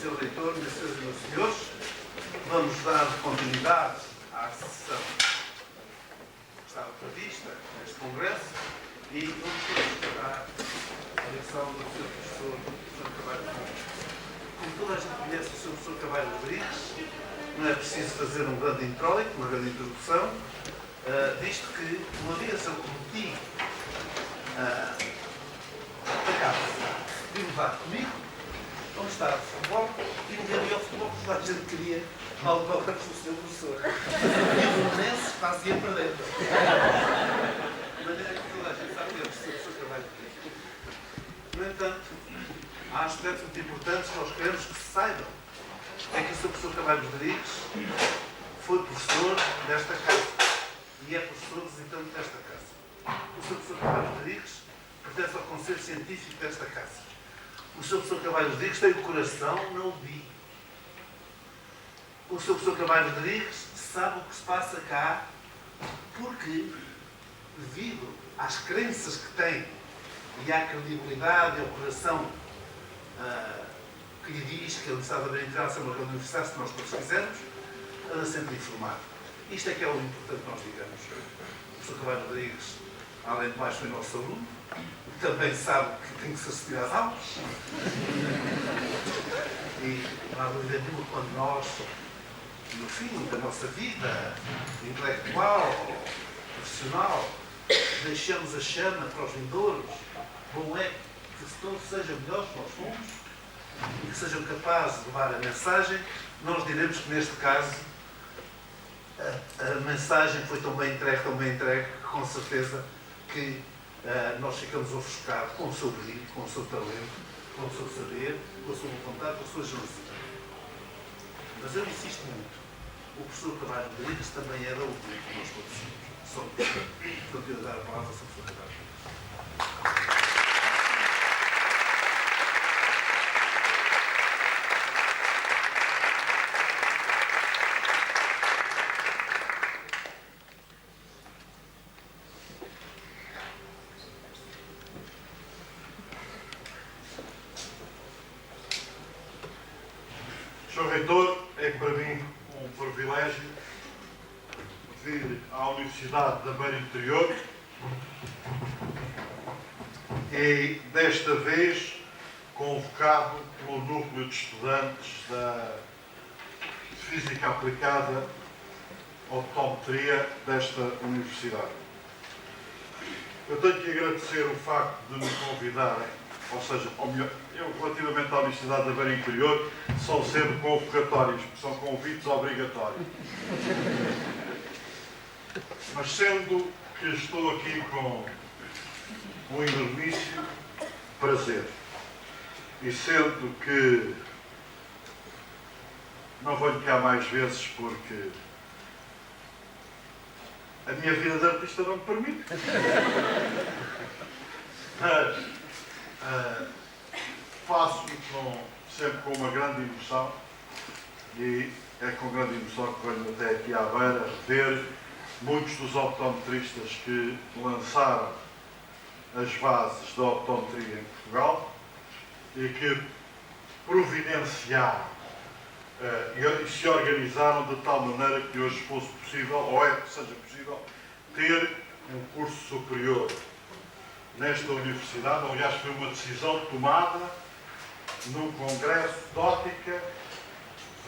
Sr. Reitor, minhas senhoras e meus senhores, vamos dar continuidade à sessão que estava prevista neste Congresso e vamos estar a eleição do Sr. Professor Carvalho Rodrigues. Como toda a gente conhece o Sr. Professor Carvalho Rodrigues, não é preciso fazer um grande introito, uma grande introdução, visto que uma vez eu prometi a casa de levar comigo, onde estava o futebol, e um dia ao futebol que toda a gente queria levar para o Sr. Professor. E o Fluminense fazia perder. De maneira que toda a gente sabe que o Sr. Professor Carvalho Rodrigues. No entanto, há aspectos muito importantes que nós queremos que se saibam. É que o Sr. Professor Carvalho Rodrigues foi professor desta casa e é professor visitante desta casa. O Sr. Professor Carvalho Rodrigues pertence ao Conselho Científico desta casa. O Sr. Professor Carvalho Rodrigues tem o coração na UBI. O Sr. Professor Carvalho Rodrigues sabe o que se passa cá porque, devido às crenças que tem e à credibilidade e ao coração que lhe diz que a Universidade da Beira Integral é uma grande universidade, se nós todos quisermos, anda sempre informado. Isto é que é o importante que nós digamos. O Sr. Carvalho Rodrigues, além de mais, foi nosso aluno, também sabe que tem que se assistir às aulas. E não há dúvida nenhuma quando nós, no fim da nossa vida intelectual, profissional, deixamos a chama para os vindouros, bom é que todos sejam melhores que nós fomos e que sejam capazes de levar a mensagem. Nós diremos que neste caso a mensagem foi tão bem entregue, que com certeza que nós ficamos ofuscados com o seu brilho, com o seu talento, com o seu saber, com a sua vontade, com a sua generosidade. Mas eu insisto muito. O professor Carvalho Rodrigues também era o brilho que nós todos somos. Portanto, eu dar a palavra ao professor Carvalho Rodrigues. Sr. Reitor, é para mim um privilégio vir à Universidade da Beira Interior e, desta vez, convocado pelo Núcleo de Estudantes da Física Aplicada Optometria desta Universidade. Eu tenho que agradecer o facto de me convidarem, ou seja, ou melhor, eu, relativamente à Universidade da Beira Interior, são sempre convocatórios, porque são convites obrigatórios. Mas sendo que estou aqui com um enormíssimo prazer, e sendo que não venho cá mais vezes porque a minha vida de artista não me permite, mas faço sempre com uma grande emoção, e é com grande emoção que venho até aqui à Beira ver muitos dos optometristas que lançaram as bases da optometria em Portugal e que providenciaram e se organizaram de tal maneira que hoje fosse possível, ou é que seja possível, ter um curso superior nesta universidade. Aliás, foi uma decisão tomada num congresso de óptica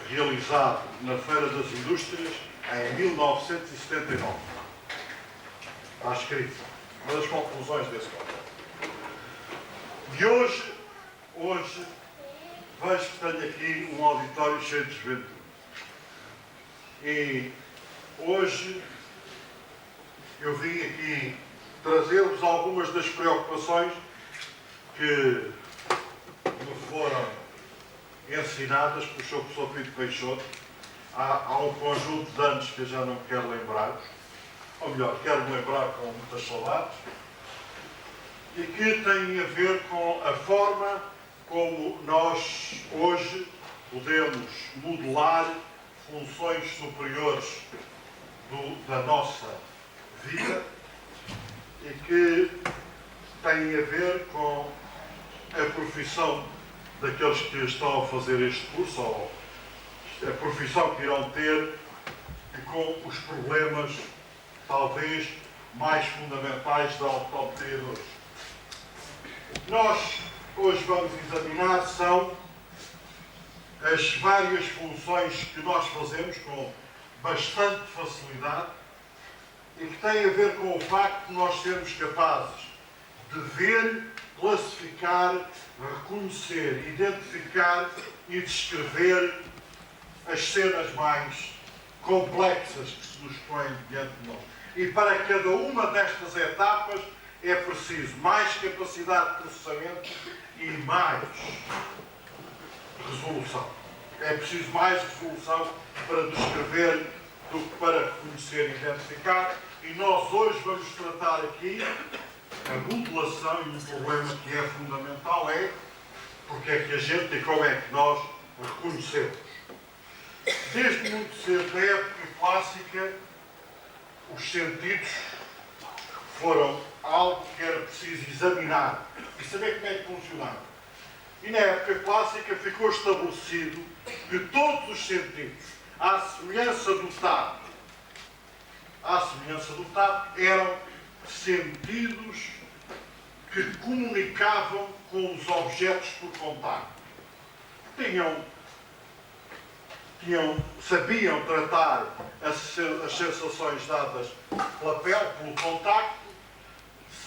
realizado na Feira das Indústrias em 1979. Está escrito. Uma das conclusões desse congresso. E hoje vejo que tenho aqui um auditório cheio de juventude. E hoje eu vim aqui trazer-vos algumas das preocupações que me foram ensinadas pelo Sr. Professor Pinto Peixoto há um conjunto de anos que eu já não me quero lembrar, ou melhor, quero-me lembrar com muitas saudades, e que têm a ver com a forma como nós hoje podemos modelar funções superiores da nossa vida e que têm a ver com a profissão daqueles que estão a fazer este curso, ou a profissão que irão ter, e com os problemas, talvez, mais fundamentais da optometria de hoje. Nós, hoje, vamos examinar são as várias funções que nós fazemos com bastante facilidade e que têm a ver com o facto de nós sermos capazes de ver, classificar, reconhecer, identificar e descrever as cenas mais complexas que se nos põem diante de nós. E para cada uma destas etapas é preciso mais capacidade de processamento e mais resolução. É preciso mais resolução para descrever do que para reconhecer e identificar. E nós hoje vamos tratar aqui a modulação, e um problema que é fundamental é porque é que a gente e como é que nós reconhecemos. Desde muito cedo, na época clássica, os sentidos foram algo que era preciso examinar e saber como é que funcionava. E na época clássica ficou estabelecido que todos os sentidos, à semelhança do tato, eram sentidos que comunicavam com os objetos por contacto. Sabiam tratar as sensações dadas pela pele, pelo contacto,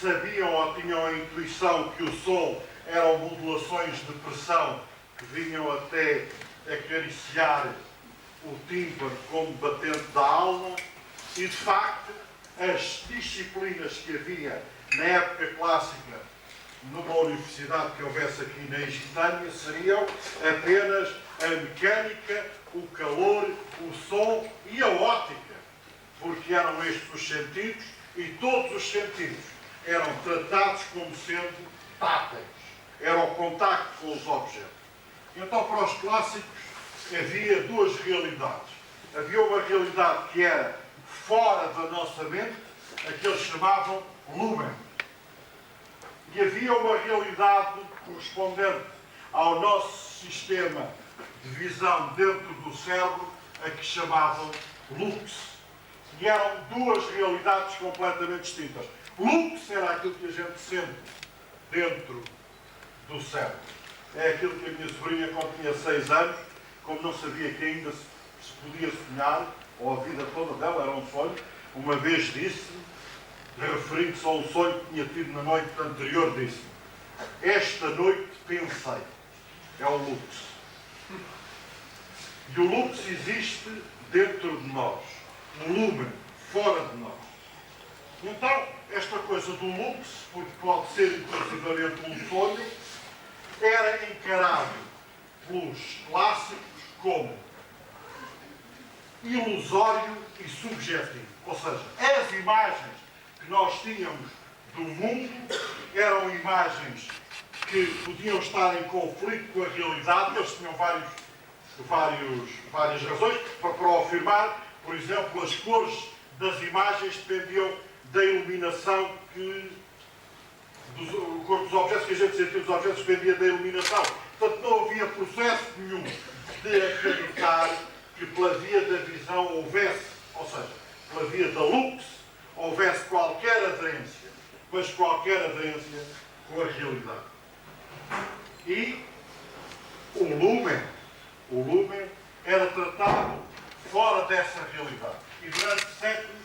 sabiam ou tinham a intuição que o som eram modulações de pressão que vinham até acariciar o tímpano como batente da alma e, de facto, as disciplinas que havia na época clássica numa universidade que houvesse aqui na Egitânia seriam apenas a mecânica, o calor, o som e a óptica, porque eram estes os sentidos e todos os sentidos eram tratados como sendo táteis, era o contacto com os objetos. Então, para os clássicos, havia duas realidades. Havia uma realidade que era fora da nossa mente, a que eles chamavam lumen. E havia uma realidade correspondente ao nosso sistema de visão dentro do cérebro, a que chamavam lux. E eram duas realidades completamente distintas. Lux era aquilo que a gente sente dentro do cérebro. É aquilo que a minha sobrinha, quando tinha 6 anos, como não sabia que ainda se podia sonhar, ou a vida toda dela era um sonho, uma vez disse-me, referindo-se a um sonho que tinha tido na noite anterior, disse-me: esta noite pensei. É o lux. E o lux existe dentro de nós. Um lumen fora de nós. Então, esta coisa do lux, porque pode ser inclusivamente um sonho, era encarado pelos clássicos como ilusório e subjetivo. Ou seja, as imagens que nós tínhamos do mundo eram imagens que podiam estar em conflito com a realidade. Eles tinham várias razões para o afirmar. Por exemplo, as cores das imagens dependiam da iluminação o corpo dos objetos, que a gente sentia dos objetos, dependia da iluminação. Portanto, não havia processo nenhum de acreditar que pela via da visão houvesse, ou seja, pela via da lux, houvesse qualquer aderência, mas qualquer aderência com a realidade. E o lumen era tratado fora dessa realidade. E durante séculos,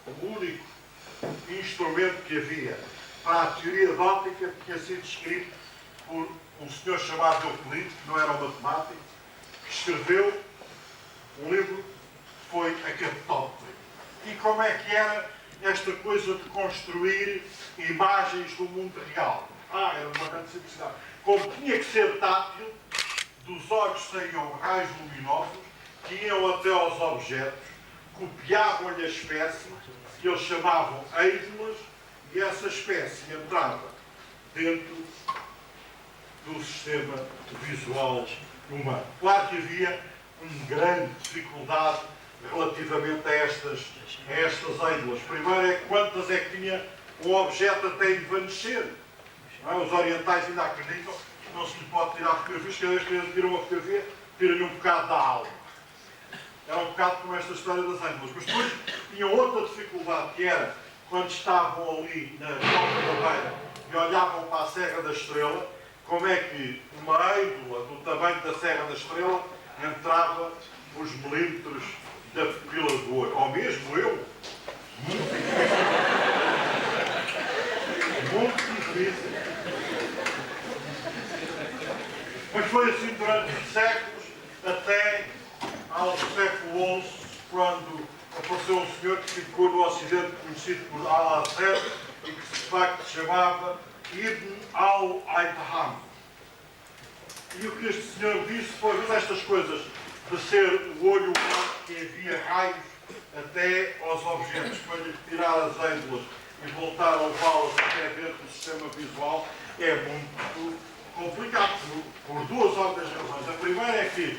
o único instrumento que havia para a teoria da óptica tinha sido escrito por um senhor chamado Euclides, que não era um matemático, que escreveu um livro que foi a Catoptria. E como é que era esta coisa de construir imagens do mundo real? Era uma grande simplicidade. Como tinha que ser tátil, dos olhos saíam raios luminosos que iam até aos objetos, copiavam-lhe a espécie, que eles chamavam eidolas, e essa espécie entrava dentro do sistema visual humano. Claro que havia uma grande dificuldade relativamente a estas eidolas. Primeiro é quantas é que tinha um objeto até envanecer. Os orientais ainda acreditam que não se lhe pode tirar fotografias, cada vez que eles tiram uma fotografia, tiram-lhe um bocado da alma. Era um bocado como esta história das ângulas. Mas depois tinham outra dificuldade, que era quando estavam ali na Copa da Beira e olhavam para a Serra da Estrela, como é que uma ídola do tamanho da Serra da Estrela entrava os milímetros da pupila do olho. Ou mesmo eu. Muito difícil. Muito difícil. Mas foi assim durante os séculos, até ao século XI, quando apareceu um senhor que ficou no Ocidente conhecido por Al-Azhar e que de facto se chamava Ibn al-Haytham. E o que este senhor disse foi uma destas coisas de ser o olho humano que envia raios até aos objetos, para lhe tirar as ângulas e voltar a levá-las até dentro do sistema visual, é muito complicado por duas óbvias razões. A primeira é que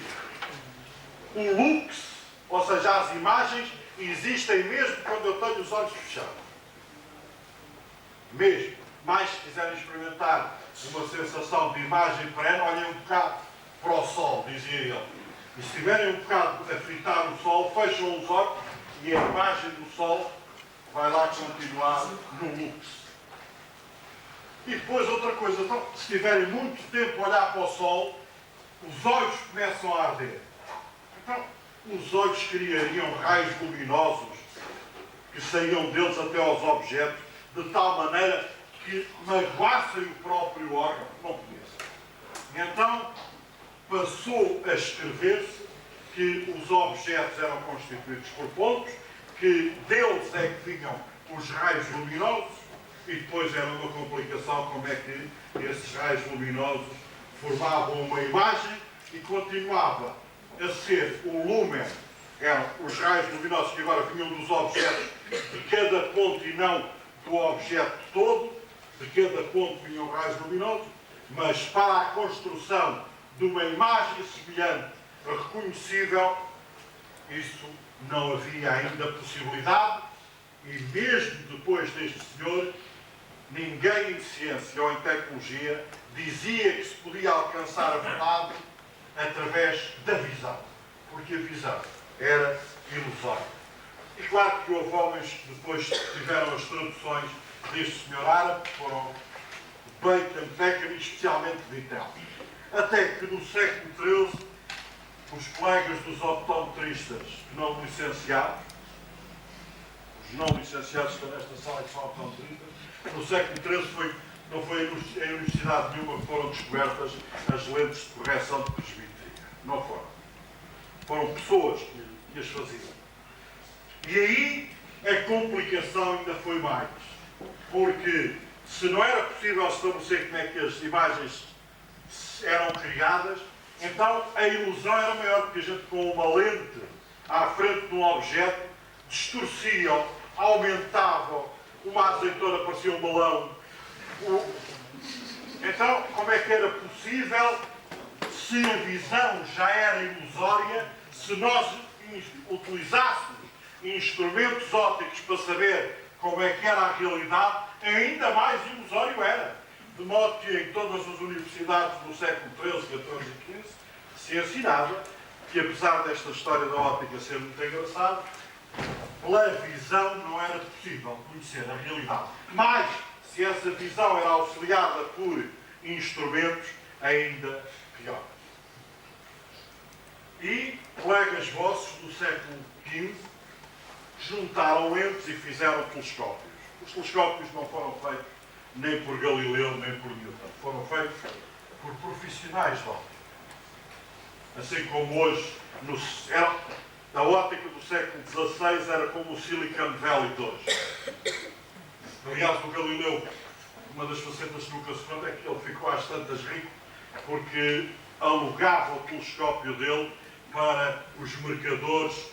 o lux, ou seja, as imagens, existem mesmo quando eu tenho os olhos fechados. Mesmo. Mais se quiserem experimentar uma sensação de imagem perene, olhem um bocado para o sol, dizia ele. E se tiverem um bocado a fritar o sol, fecham os olhos e a imagem do sol vai lá continuar no lux. E depois outra coisa, então, se tiverem muito tempo a olhar para o sol, os olhos começam a arder. Então, os olhos criariam raios luminosos que saíam deles até aos objetos, de tal maneira que magoassem o próprio órgão. Não podia ser. E então, passou a escrever-se que os objetos eram constituídos por pontos, que deles é que vinham os raios luminosos, e depois era uma complicação como é que esses raios luminosos formavam uma imagem e continuava a ser o lúmen, eram os raios luminosos que agora vinham dos objetos de cada ponto e não do objeto todo, de cada ponto vinham raios luminosos, mas para a construção de uma imagem semelhante, reconhecível, isso não havia ainda possibilidade, e mesmo depois deste senhor, ninguém em ciência ou em tecnologia dizia que se podia alcançar a verdade através da visão, porque a visão era ilusória. E claro que houve homens que depois tiveram as traduções deste senhor árabe, que foram Bacon, Becker e especialmente Vittel. Até que no século XIII, os colegas dos optometristas não licenciados, os não licenciados que estão nesta sala que são optometristas, no século XIII não foi em universidade nenhuma que foram descobertas as lentes de correção de presbítria. Não foram. Foram pessoas que as faziam. E aí a complicação ainda foi mais. Porque se não era possível estabelecer como é que as imagens eram criadas, então a ilusão era maior, porque a gente com uma lente à frente de um objeto distorcia, aumentava, uma azeitona parecia um balão. Então, como é que era possível, se a visão já era ilusória, se nós utilizássemos instrumentos ópticos para saber como é que era a realidade, ainda mais ilusório era. De modo que em todas as universidades do século XIII, XIV e XV se ensinava que, apesar desta história da óptica ser muito engraçada, pela visão não era possível conhecer a realidade. Mas, se essa visão era auxiliada por instrumentos, ainda pior. E colegas vossos do século XV juntaram lentes e fizeram telescópios. Os telescópios não foram feitos nem por Galileu, nem por Newton. Foram feitos por profissionais de óptica. Assim como hoje, a óptica do século XVI era como o Silicon Valley de hoje. Aliás, o Galileu, uma das facetas que nunca se conta é que ele ficou às tantas rico porque alugava o telescópio dele para os mercadores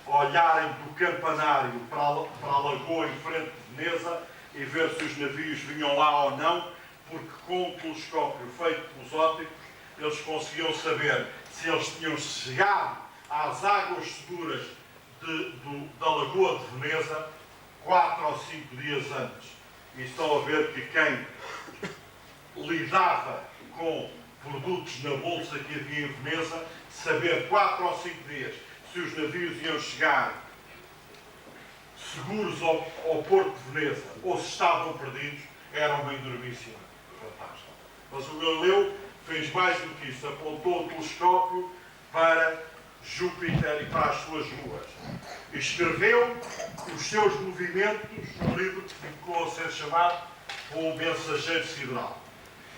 olharem do campanário para a lagoa em frente de Veneza e ver se os navios vinham lá ou não, porque com o telescópio feito pelos ópticos, eles conseguiam saber se eles tinham chegado às águas seguras da lagoa de Veneza 4 ou 5 dias antes. E estão a ver que quem lidava com produtos na bolsa que havia em Veneza, saber 4 ou 5 dias se os navios iam chegar seguros ao Porto de Veneza ou se estavam perdidos, era uma endormícia fantástica. Mas o Galileu fez mais do que isso, apontou o telescópio para Júpiter e para as suas luas. E escreveu os seus movimentos num livro que ficou a ser chamado O Mensageiro Sideral.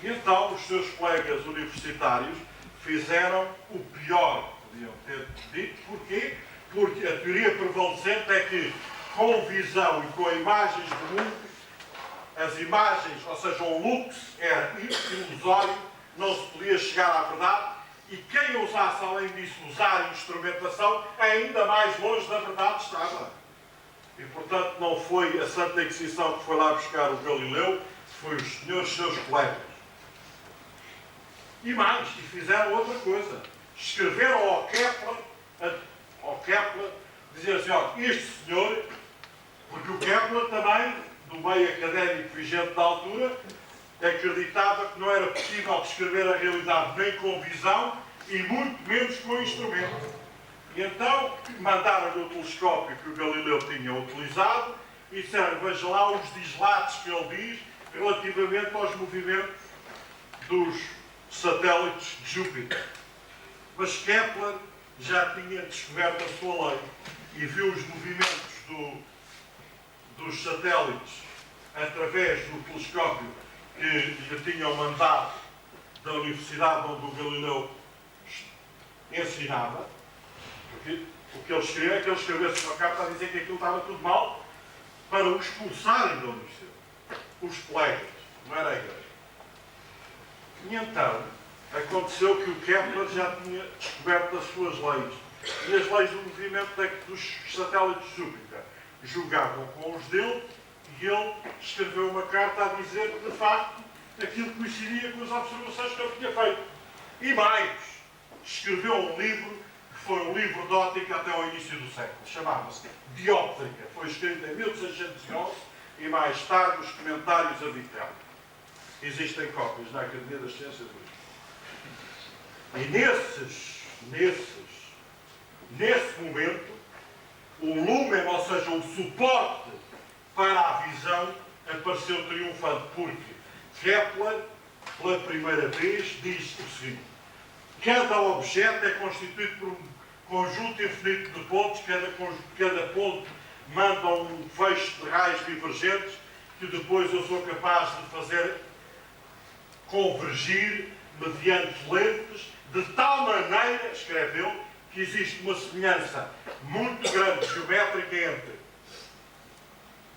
E então os seus colegas universitários fizeram o pior que podiam ter dito. Porquê? Porque a teoria prevalecente é que com visão e com imagens do mundo, as imagens, ou seja, o lux era ilusório, não se podia chegar à verdade, e quem usasse, além disso, usar instrumentação, ainda mais longe da verdade estava. E, portanto, não foi a Santa Inquisição que foi lá buscar o Galileu, foi os senhores seus colegas. E mais, e fizeram outra coisa. Escreveram ao Kepler, dizer assim, ó, este senhor, porque o Kepler também, do meio académico vigente da altura, acreditava que não era possível descrever a realidade nem com visão e muito menos com instrumento. E então mandaram-lhe o telescópio que o Galileu tinha utilizado e disseram, veja lá os dislates que ele diz relativamente aos movimentos dos satélites de Júpiter. Mas Kepler já tinha descoberto a sua lei e viu os movimentos dos satélites através do telescópio que lhe tinham mandado da universidade onde o Galileu ensinava. Porque o que ele escreveu é que ele escrevesse uma carta a dizer que aquilo estava tudo mal para o expulsarem da universidade. Os colegas, não era a igreja. E então, aconteceu que o Kepler já tinha descoberto as suas leis. E as leis do movimento dos satélites de Júpiter jogavam com os dele e ele escreveu uma carta a dizer que, de facto, aquilo coincidia com as observações que ele tinha feito. E mais, escreveu um livro que foi um livro de óptica até ao início do século. Chamava-se Dióptrica. Foi escrito em 1611 e mais tarde os comentários a Vitel. Existem cópias na Academia das Ciências hoje. E nesse momento, o lumen, ou seja, o suporte para a visão, apareceu triunfante, porque Kepler, pela primeira vez, diz o seguinte: cada objeto é constituído por um conjunto infinito de pontos, cada ponto manda um feixe de raios divergentes que depois eu sou capaz de fazer convergir mediante lentes, de tal maneira, escreveu, que existe uma semelhança muito grande geométrica entre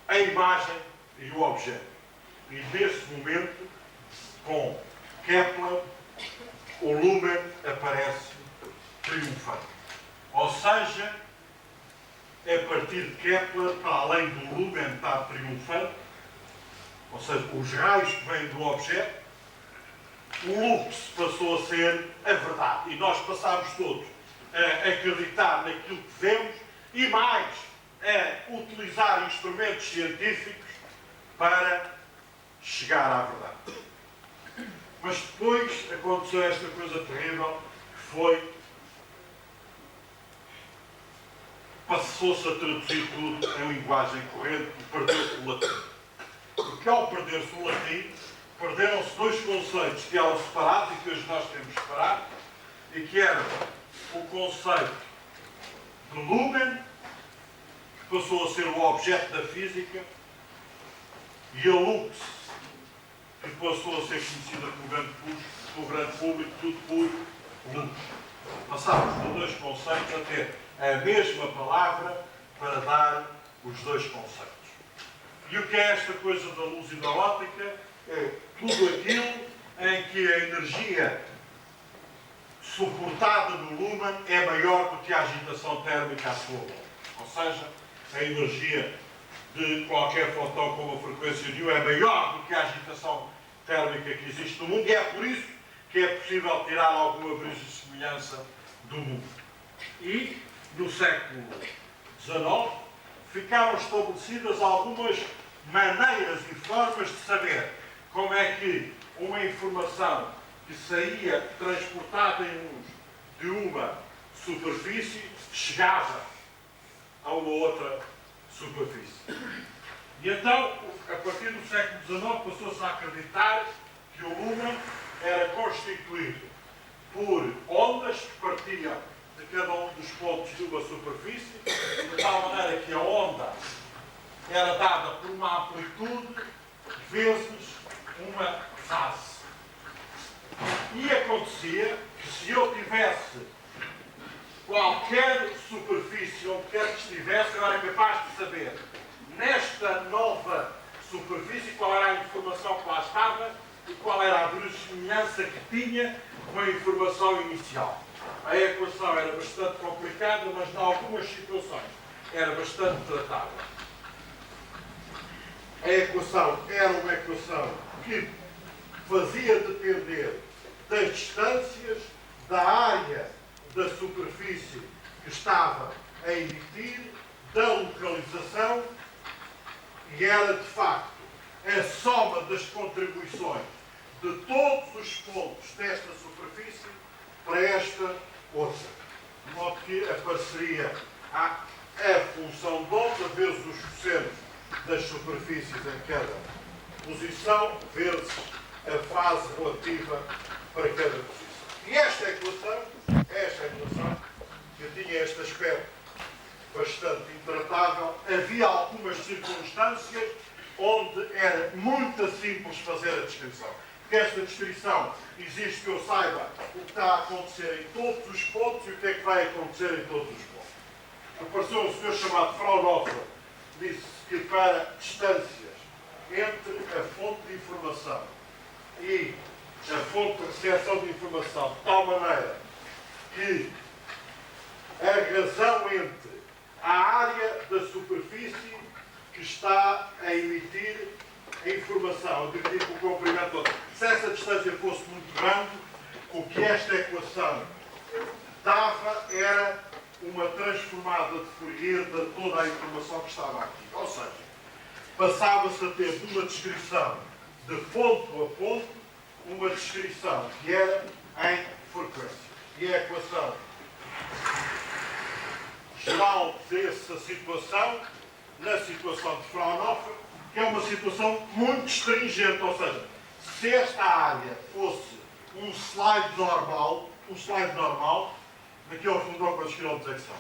a imagem e o objeto. E nesse momento, com Kepler, o lumen aparece triunfante. Ou seja, a partir de Kepler, para além do lumen estar triunfante, ou seja, os raios que vêm do objeto, o lux passou a ser a verdade. E nós passámos todos a acreditar naquilo que vemos e mais, a utilizar instrumentos científicos para chegar à verdade. Mas depois aconteceu esta coisa terrível, que foi, passou-se a traduzir tudo em linguagem corrente e perdeu-se o latim. Porque ao perder-se o latim, perderam-se dois conceitos que eram separados e que hoje nós temos separado, e que eram o conceito de lumen, que passou a ser o objeto da física, e a lux, que passou a ser conhecida pelo grande público, tudo por lux. Passámos de dois conceitos a ter a mesma palavra para dar os dois conceitos. E o que é esta coisa da luz e da óptica? É tudo aquilo em que a energia suportada no lumen é maior do que a agitação térmica à sua volta. Ou seja, a energia de qualquer fotão com uma frequência de 1 é maior do que a agitação térmica que existe no mundo, e é por isso que é possível tirar alguma semelhança do mundo. E, no século XIX, ficaram estabelecidas algumas maneiras e formas de saber como é que uma informação que saía transportada em luz de uma superfície, chegava a uma outra superfície. E então, a partir do século XIX, passou-se a acreditar que o lumen era constituído por ondas que partiam de cada um dos pontos de uma superfície, de tal maneira que a onda era dada por uma amplitude vezes uma fase. E acontecia que se eu tivesse qualquer superfície onde quer que estivesse, eu era capaz de saber, nesta nova superfície, qual era a informação que lá estava e qual era a verossimilhança que tinha com a informação inicial. A equação era bastante complicada, mas em algumas situações era bastante tratável. A equação era uma equação que fazia depender das distâncias, da área da superfície que estava a emitir, da localização, e era de facto a soma das contribuições de todos os pontos desta superfície para esta outra. De modo que apareceria a função de onda vezes os cossenos das superfícies em cada posição, vezes a fase relativa para cada posição. E esta equação, que tinha este aspecto bastante intratável, havia algumas circunstâncias onde era muito simples fazer a descrição. Porque esta descrição exige que eu saiba o que está a acontecer em todos os pontos e o que é que vai acontecer em todos os pontos. Apareceu um senhor chamado Fraunhofer, que disse que para distâncias entre a fonte de informação e a fonte de recepção de informação, de tal maneira que a razão entre a área da superfície que está a emitir a informação, eu dividir com o comprimento todo. Se essa distância fosse muito grande, o que esta equação dava era uma transformada de Fourier de toda a informação que estava aqui. Ou seja, passava-se a ter de uma descrição de ponto a ponto, uma descrição que era em frequência. E a equação geral dessa situação, na situação de Fraunhofer, que é uma situação muito stringente, ou seja, se esta área fosse um slide normal, daqui ao fundão quantos quilómetros é que são?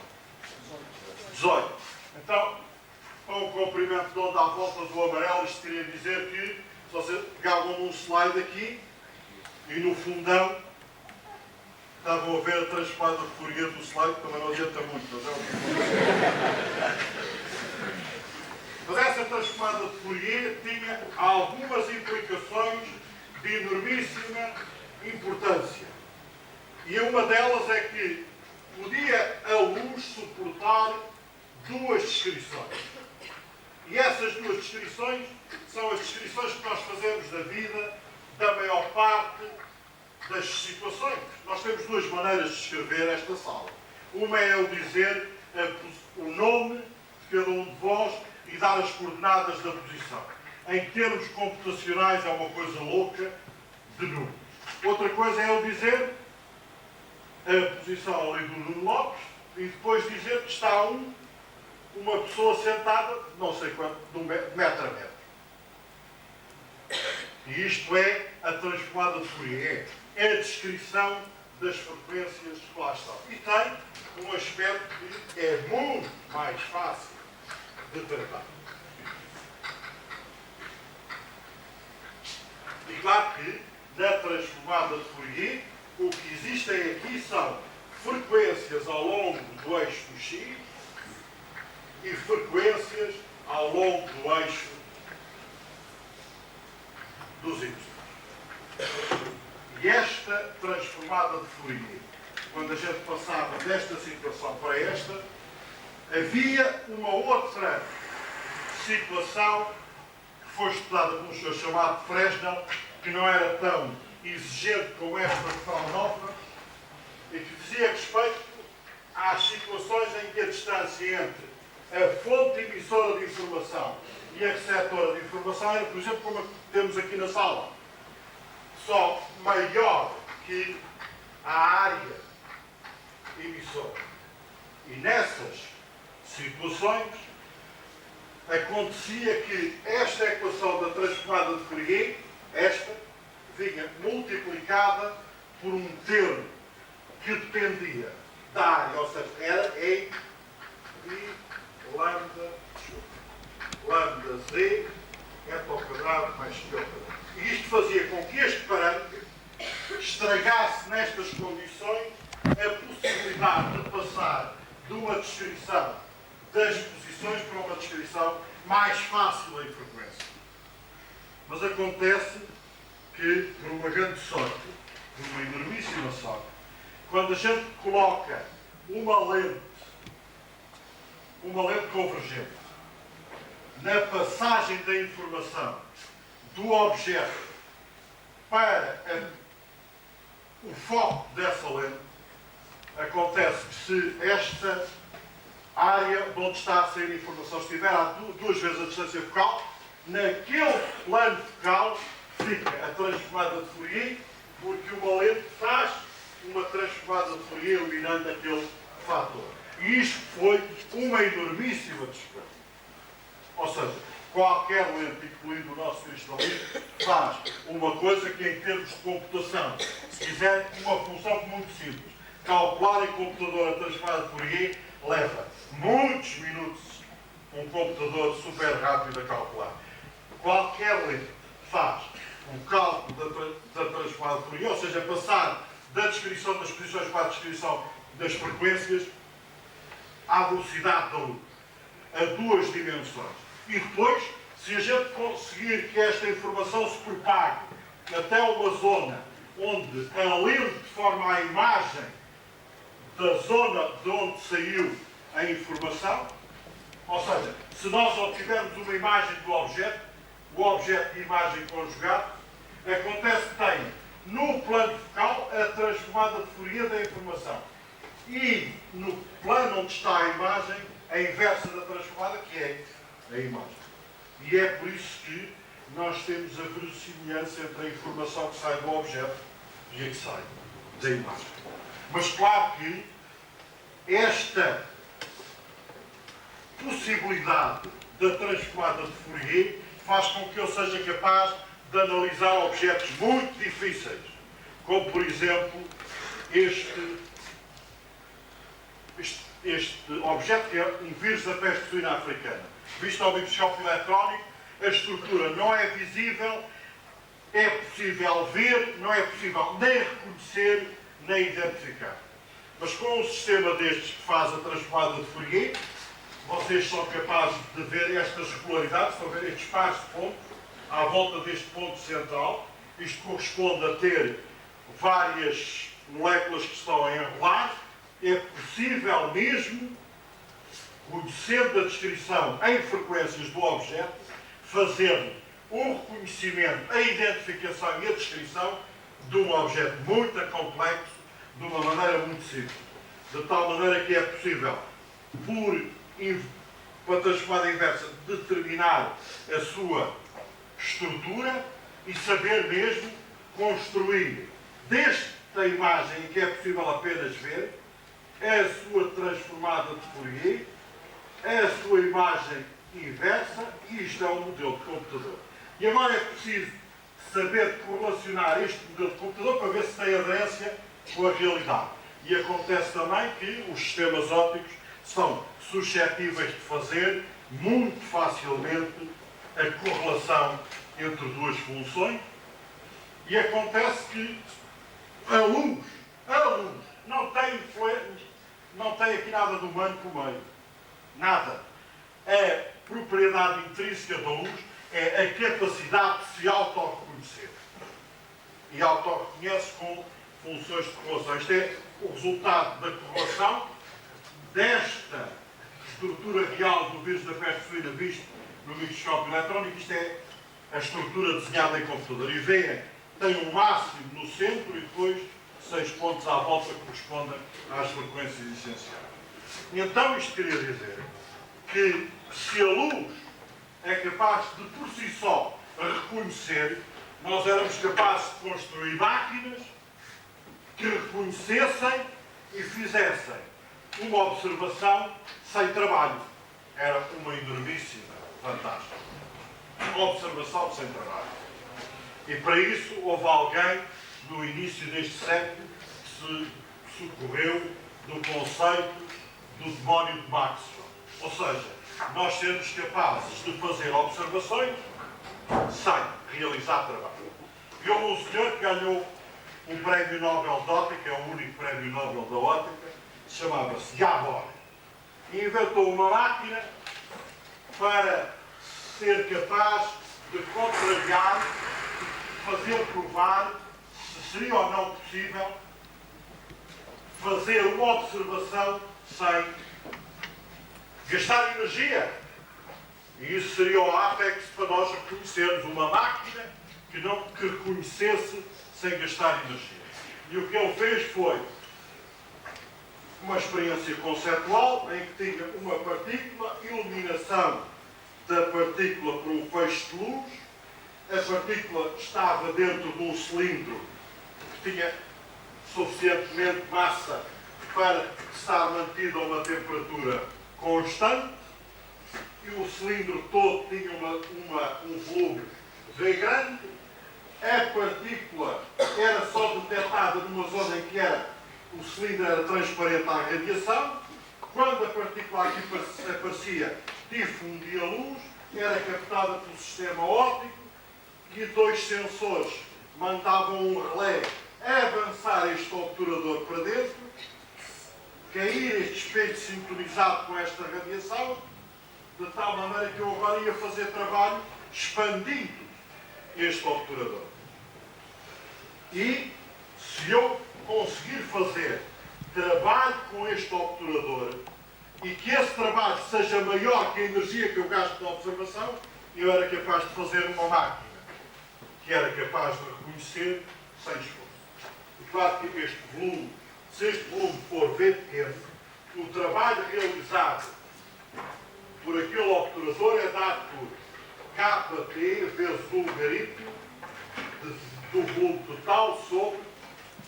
18. Então, com o comprimento de onda à volta do amarelo, isto queria dizer que se vocês pegavam num slide aqui e no fundão estavam a ver a transformada de Fourier do slide, também não adianta muito, mas é o que Mas essa transformada de Fourier tinha algumas implicações de enormíssima importância. E uma delas é que podia a luz suportar duas descrições. E essas duas descrições são as descrições que nós fazemos da vida da maior parte das situações. Nós temos duas maneiras de escrever esta sala. Uma é eu dizer o nome de cada um de vós e dar as coordenadas da posição. Em termos computacionais é uma coisa louca de números. Outra coisa é eu dizer a posição ali do Nuno Lopes e depois dizer que está uma pessoa sentada, não sei quanto, de metro a metro. E isto é a transformada de Fourier. É a descrição das frequências que lá estão. E tem um aspecto que é muito mais fácil de tratar. E claro que, na transformada de Fourier, o que existem aqui são frequências ao longo do eixo do X e frequências ao longo do eixo dos Y. E esta transformada de Fourier, quando a gente passava desta situação para esta, havia uma outra situação que foi estudada por um senhor chamado Fresnel, que não era tão exigente como esta de Fraunhofer, e que dizia respeito às situações em que a distância entre a fonte emissora de informação e a receptora de informação era, por exemplo, como temos aqui na sala, só maior que a área emissora. E nessas situações acontecia que esta equação da transformada de Fourier, esta, vinha multiplicada por um termo que dependia da área, ou seja, era E e lambda Z é ao quadrado mais Q ao quadrado. E isto fazia com que este parâmetro estragasse nestas condições a possibilidade de passar de uma descrição das posições para uma descrição mais fácil em frequência. Mas acontece que, por uma grande sorte, por uma enormíssima sorte, quando a gente coloca uma lente convergente na passagem da informação do objeto para o foco dessa lente, acontece que se esta área onde está a sair a informação estiver a duas vezes a distância focal, naquele plano focal fica a transformada de Fourier, porque uma lente faz uma transformada de Fourier eliminando aquele fator. E isto foi uma enormíssima descoberta. Ou seja, qualquer lente, incluindo o nosso cristalino, faz uma coisa que, em termos de computação, se quiser, uma função muito simples. Calcular em computador a transformada de Fourier leva muitos minutos um computador super rápido a calcular. Qualquer lente faz o cálculo da transformada de Fourier, ou seja, passar da descrição das posições para a descrição das frequências à velocidade da luz, a duas dimensões. E depois, se a gente conseguir que esta informação se propague até uma zona onde a lente forma a imagem da zona de onde saiu a informação, ou seja, se nós obtivermos uma imagem do objeto, o objeto e imagem conjugado, acontece que tem no plano focal a transformada de Fourier da informação e no plano onde está a imagem, a inversa da transformada, que é a imagem. E é por isso que nós temos a verossimilhança entre a informação que sai do objeto e a que sai da imagem. Mas claro que esta possibilidade da transformada de Fourier faz com que eu seja capaz de analisar objetos muito difíceis, como por exemplo este objeto que é um vírus da peste suína africana. Visto ao microscópio eletrónico, a estrutura não é visível, é possível ver, não é possível nem reconhecer, nem identificar. Mas com um sistema destes que faz a transformada de Fourier, vocês são capazes de ver estas regularidades, estão a ver estes pares de pontos à volta deste ponto central. Isto corresponde a ter várias moléculas que estão a enrolar. É possível mesmo, conhecendo a descrição em frequências do objeto, fazer o reconhecimento, a identificação e a descrição de um objeto muito complexo, de uma maneira muito simples. De tal maneira que é possível, para a transformada inversa, determinar a sua estrutura e saber mesmo construir desta imagem em que é possível apenas ver a sua transformada de Fourier, a sua imagem inversa, e isto é um modelo de computador. E agora é preciso saber correlacionar este modelo de computador para ver se tem aderência com a realidade. E acontece também que os sistemas ópticos são suscetíveis de fazer muito facilmente a correlação entre duas funções, e acontece que a luz não tem influência, não tem aqui nada do humano por meio. Nada. A propriedade intrínseca da luz é a capacidade de se autorreconhecer. E autorreconhece com funções de correlação. Isto é o resultado da correlação desta estrutura real do vírus da peste suína visto no microscópio eletrónico. Isto é a estrutura desenhada em computador. E veem, tem um máximo no centro e depois 6 pontos à volta que correspondem às frequências essenciais. E então isto queria dizer que se a luz é capaz de por si só reconhecer, nós éramos capazes de construir máquinas que reconhecessem e fizessem uma observação sem trabalho. Era uma enormíssima vantagem. Uma observação sem trabalho. E para isso houve alguém, no início deste século, que se socorreu do conceito do demónio de Maxwell. Ou seja, nós sermos capazes de fazer observações sem realizar trabalho. E houve um senhor que ganhou um prémio Nobel de Óptica, é o único prémio Nobel da Óptica, chamava-se Gabor. E inventou uma máquina para ser capaz de contrariar, fazer provar se seria ou não possível fazer uma observação sem gastar energia. E isso seria o ápex para nós reconhecermos uma máquina que reconhecesse sem gastar energia. E o que ele fez foi uma experiência conceptual em que tinha uma partícula, iluminação da partícula por um feixe de luz, a partícula estava dentro de um cilindro que tinha suficientemente massa para estar mantida a uma temperatura constante, e o cilindro todo tinha um volume V grande. A partícula era só detectada numa zona em que o cilindro era transparente à radiação. Quando a partícula aqui aparecia, difundia a luz, era captada pelo sistema óptico, e dois sensores mandavam um relé avançar este obturador para dentro, cair este espelho sintonizado com esta radiação, de tal maneira que eu agora ia fazer trabalho expandindo este obturador. E se eu conseguir fazer trabalho com este obturador e que esse trabalho seja maior que a energia que eu gasto na observação, eu era capaz de fazer uma máquina que era capaz de reconhecer sem esforço. E claro que este volume, se este volume for V pequeno, o trabalho realizado por aquele obturador é dado por KT vezes o logaritmo do volume total sobre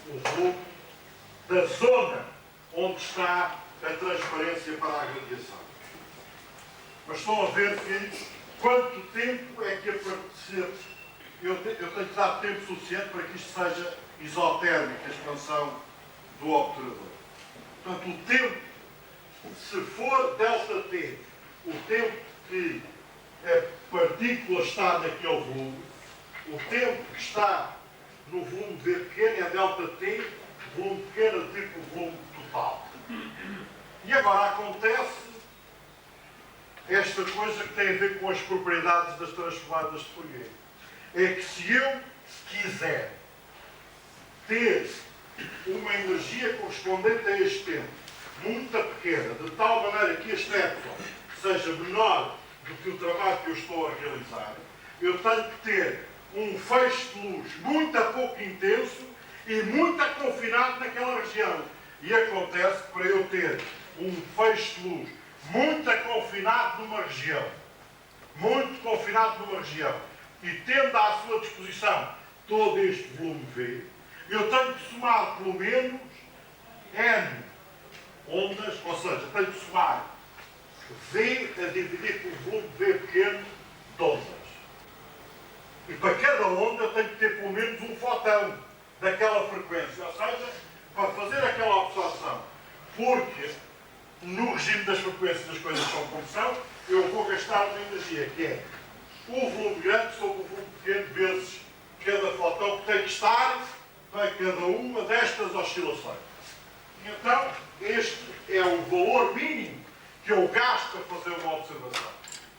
o volume da zona onde está a transparência para a radiação. Mas estão a ver que quanto tempo é que eu tenho que dar tempo suficiente para que isto seja isotérmico, a expansão do obturador. Portanto, o tempo, se for ΔT, o tempo que a partícula está naquele volume, o tempo que está no volume V pequeno é ΔT, volume pequeno é tipo volume total. E agora acontece esta coisa que tem a ver com as propriedades das transformadas de Fourier. É que se eu quiser ter uma energia correspondente a este tempo, muito pequena, de tal maneira que este epsilon seja menor do que o trabalho que eu estou a realizar, eu tenho que ter um feixe de luz muito pouco intenso e muito confinado naquela região. E acontece que para eu ter um feixe de luz muito confinado numa região, e tendo à sua disposição todo este volume V, eu tenho que somar pelo menos N ondas, ou seja, tenho que somar V a dividir pelo volume V pequeno de ondas. E para cada onda eu tenho que ter pelo menos um fotão daquela frequência, ou seja, para fazer aquela absorção. Porque no regime das frequências as coisas são como são, eu vou gastar uma energia que é o volume grande sobre o volume pequeno vezes cada fotão que tem que estar para cada uma destas oscilações. Então, este é o valor mínimo que eu gasto para fazer uma observação.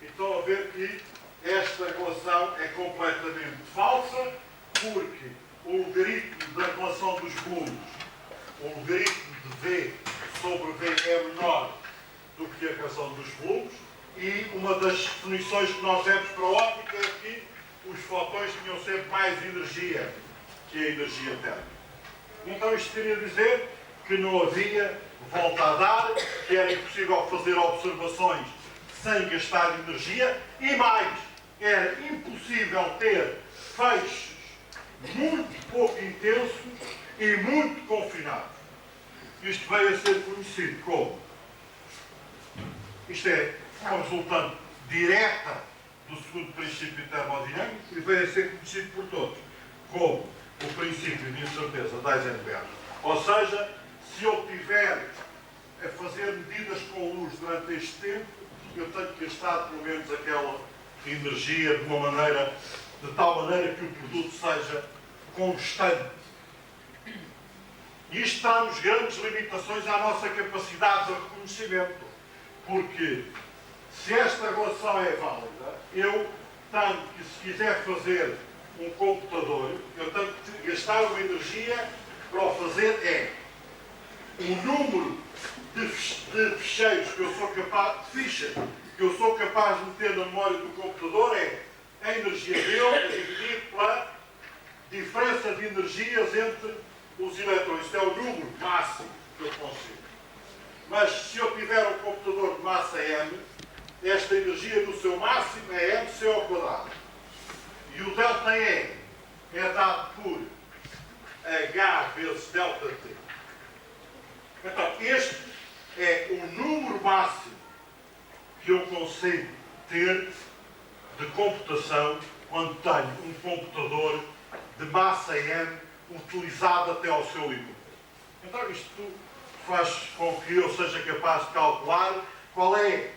E estão a ver que esta relação é completamente falsa, porque o logaritmo da relação dos volumes, o logaritmo de V sobre V é menor do que a razão dos volumes, e uma das definições que nós demos para a óptica é que os fotões tinham sempre mais energia que a energia térmica. Então isto queria dizer que não havia volta a dar, que era impossível fazer observações sem gastar energia, e mais, era impossível ter feixes muito pouco intensos e muito confinados. Isto veio a ser conhecido como, isto é uma resultante direta do segundo princípio termodinâmico e veio a ser conhecido por todos como o princípio de incerteza de Heisenberg. Ou seja, se eu tiver a fazer medidas com luz durante este tempo, eu tenho que gastar pelo menos aquela energia de uma maneira, de tal maneira que o produto seja constante. Isto dá-nos grandes limitações à nossa capacidade de reconhecimento, porque se esta relação é válida, eu tenho que, se quiser fazer um computador, eu tenho que gastar uma energia para o fazer o número de ficheiros que eu sou capaz, de fichas que eu sou capaz de meter na memória do computador é a energia dele dividido pela diferença de energias entre os eletrões. Isto é o número máximo que eu consigo. Mas se eu tiver um computador de massa m, esta energia do seu máximo é mc ao quadrado. E o delta E é dado por h vezes delta t. Então, este é o número máximo que eu consigo ter de computação quando tenho um computador de massa m utilizado até ao seu limite. Então, isto faz com que eu seja capaz de calcular qual é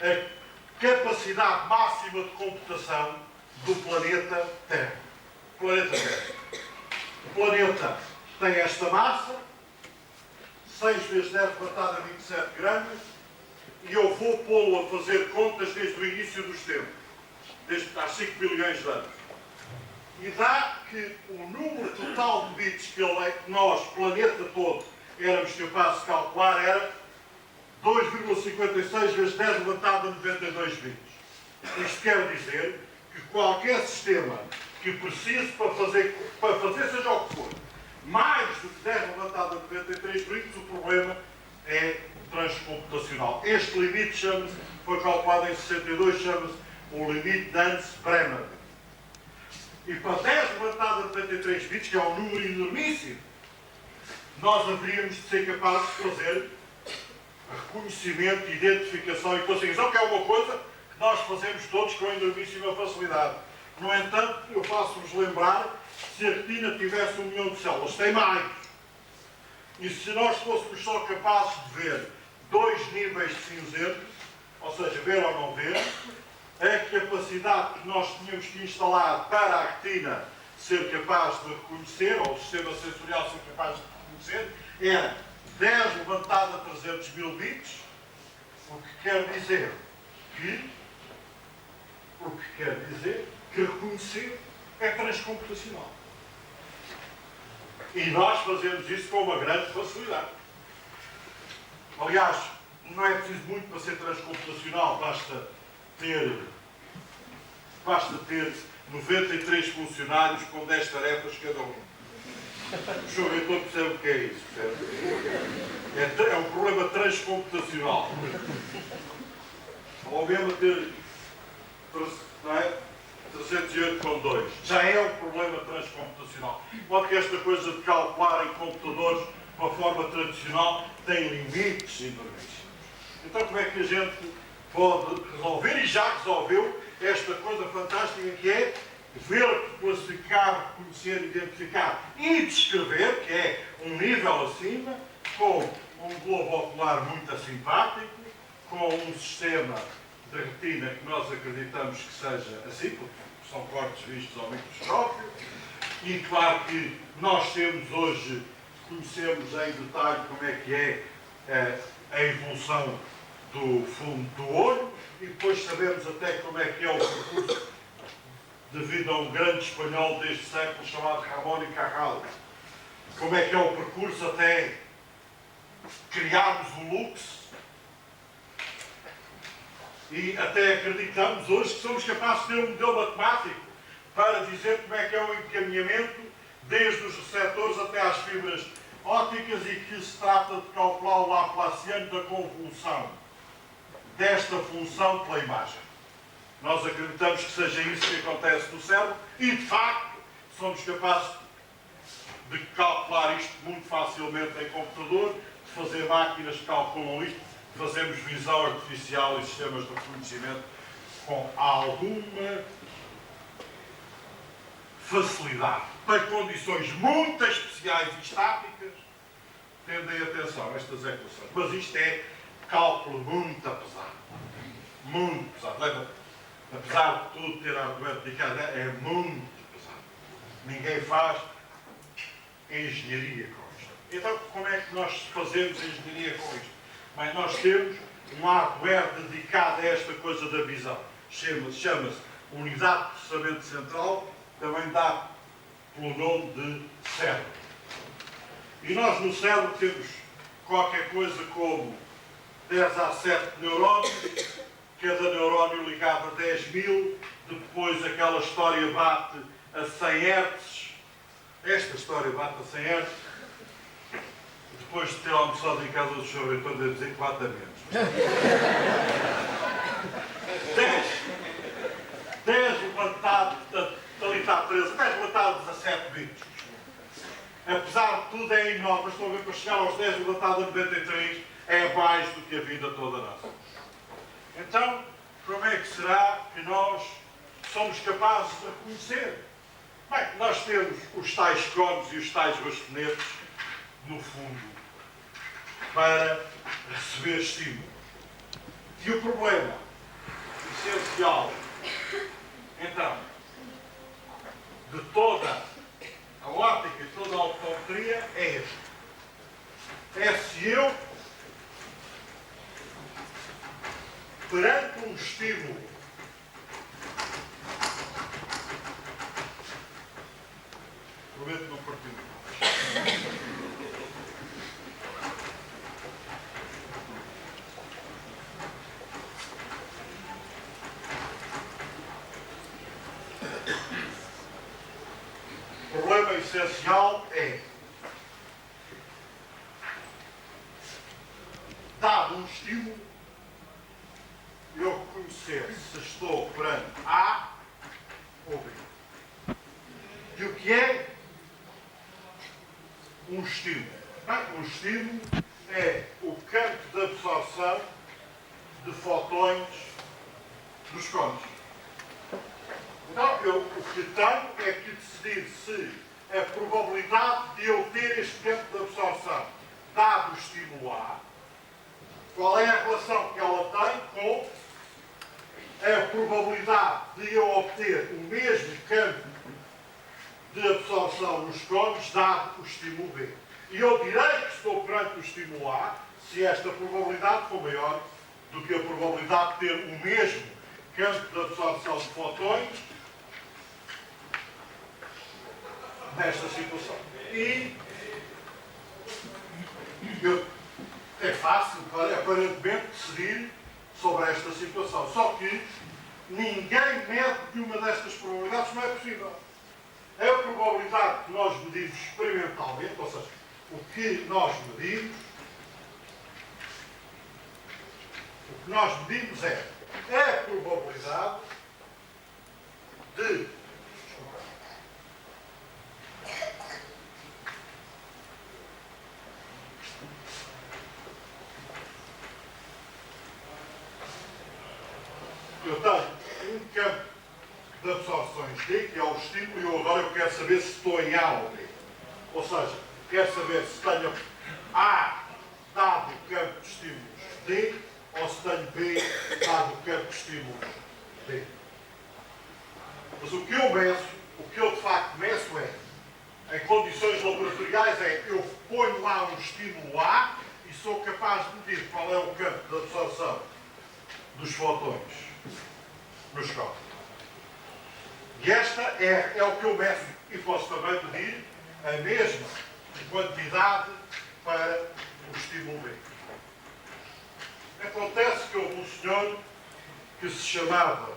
a capacidade máxima de computação do planeta Terra. Planeta Terra. O planeta tem esta massa, 6 vezes 10 levantado a 27 gramas, e eu vou pô-lo a fazer contas desde o início dos tempos, desde há 5 bilhões de anos. E dá que o número total de bits que nós, planeta todo, éramos capazes de calcular era 2,56 vezes 10 levantado a 92 bits. Isto quer dizer que qualquer sistema que precise para fazer seja o que for, mais do que 10 levantado a 93 bits, o problema é transcomputacional. Este limite foi calculado em 62, chama-se o limite de Nance-Bremer. E para 10 levantado a 93 bits, que é um número enormíssimo, nós haveríamos de ser capazes de fazer reconhecimento, identificação e classificação, que é uma coisa que nós fazemos todos com enormíssima facilidade. No entanto, eu faço-vos lembrar, se a retina tivesse 1 milhão de células, tem mais. E se nós fôssemos só capazes de ver 2 níveis de cinzento, ou seja, ver ou não ver, a capacidade que nós tínhamos que instalar para a retina ser capaz de reconhecer, ou o sistema sensorial ser capaz de reconhecer, era 10 levantado a 300 mil bits, o que quer dizer que reconhecer é transcomputacional. E nós fazemos isso com uma grande facilidade. Aliás, não é preciso muito para ser transcomputacional, basta ter 93 funcionários com 10 tarefas cada um. O jogador percebe o que é isso, percebe? É um problema transcomputacional. Ou mesmo ter 308 com 2. Já é um problema transcomputacional. Pode que esta coisa de calcular em computadores de uma forma tradicional tem limites enormíssimos. Então como é que a gente pode resolver, e já resolveu, esta coisa fantástica que é ver, classificar, reconhecer, identificar e descrever, que é um nível acima, com um globo ocular muito simpático, com um sistema de retina que nós acreditamos que seja assim, porque são cortes vistos ao microscópio, e claro que nós temos hoje, conhecemos em detalhe como é que é a evolução do fundo do olho, e depois sabemos até como é que é o percurso devido a um grande espanhol deste século chamado Ramón y Cajal. Como é que é o percurso até criarmos o lux, e até acreditamos hoje que somos capazes de ter um modelo matemático para dizer como é que é o encaminhamento desde os receptores até às fibras ópticas, e que se trata de calcular o Laplaciano da convolução desta função pela imagem. Nós acreditamos que seja isso que acontece no cérebro e, de facto, somos capazes de calcular isto muito facilmente em computador, de fazer máquinas que calculam isto, fazemos visão artificial e sistemas de reconhecimento com alguma facilidade. Para condições muito especiais e estáticas, tendem atenção a estas equações. Mas isto é cálculo muito pesado. Muito pesado. Lembra? Apesar de tudo ter argumento dedicado, é muito pesado. Ninguém faz engenharia com isto. Então, como é que nós fazemos engenharia com isto? Bem, nós temos um hardware dedicado a esta coisa da visão. Chama-se Unidade de Processamento Central, também dá pelo nome de cérebro. E nós no cérebro temos qualquer coisa como 10 a 7 neurónios, cada neurónio ligado a 10.000, depois aquela história bate a 100 Hz, esta história bate a 100 Hz, depois de ter almoçado em casa do Sr. Reitor, devo dizer que bate a menos. 10 levantado, ali está 13, 10 levantado a 17 bits. Apesar de tudo é enorme, mas estão a ver, para chegar aos 10 levantado a 93 é mais do que a vida toda nossa. Então, como é que será que nós somos capazes de reconhecer? Bem, nós temos os tais cones e os tais bastonetes, no fundo, para receber estímulo. E o problema essencial, então, de toda a óptica e toda a optometria é este. É se eu, perante um estímulo prometo não partir muito. O problema essencial é, dado um estímulo, eu conhecer se estou perante A ou B. E o que é um estímulo? Bem, um estímulo é o campo de absorção de fotões dos cones. Então, eu o que tenho é que decidir se a probabilidade de eu ter este campo de absorção, dado o estímulo A, qual é a relação que ela tem com a probabilidade de eu obter o mesmo campo de absorção nos cones, dado o estímulo B. E eu direi que estou perante o estímulo A se esta probabilidade for maior do que a probabilidade de ter o mesmo campo de absorção de fotões nesta situação. E é fácil, aparentemente, decidir sobre esta situação. Só que ninguém mede nenhuma destas probabilidades, não é possível. A probabilidade que nós medimos experimentalmente, ou seja, o que nós medimos é a probabilidade de eu tenho um campo de absorções D, que é o estímulo, e agora eu quero saber se estou em A ou B. Ou seja, quero saber se tenho A dado o campo de estímulos D, ou se tenho B dado o campo de estímulos D. Mas o que eu meço, o que eu de facto meço é, em condições laboratoriais, eu ponho lá um estímulo A e sou capaz de medir qual é o campo de absorção dos fotões nos cones. E esta é o que eu meço. E posso também medir a mesma quantidade para o estímulo B. Acontece que houve um senhor que se chamava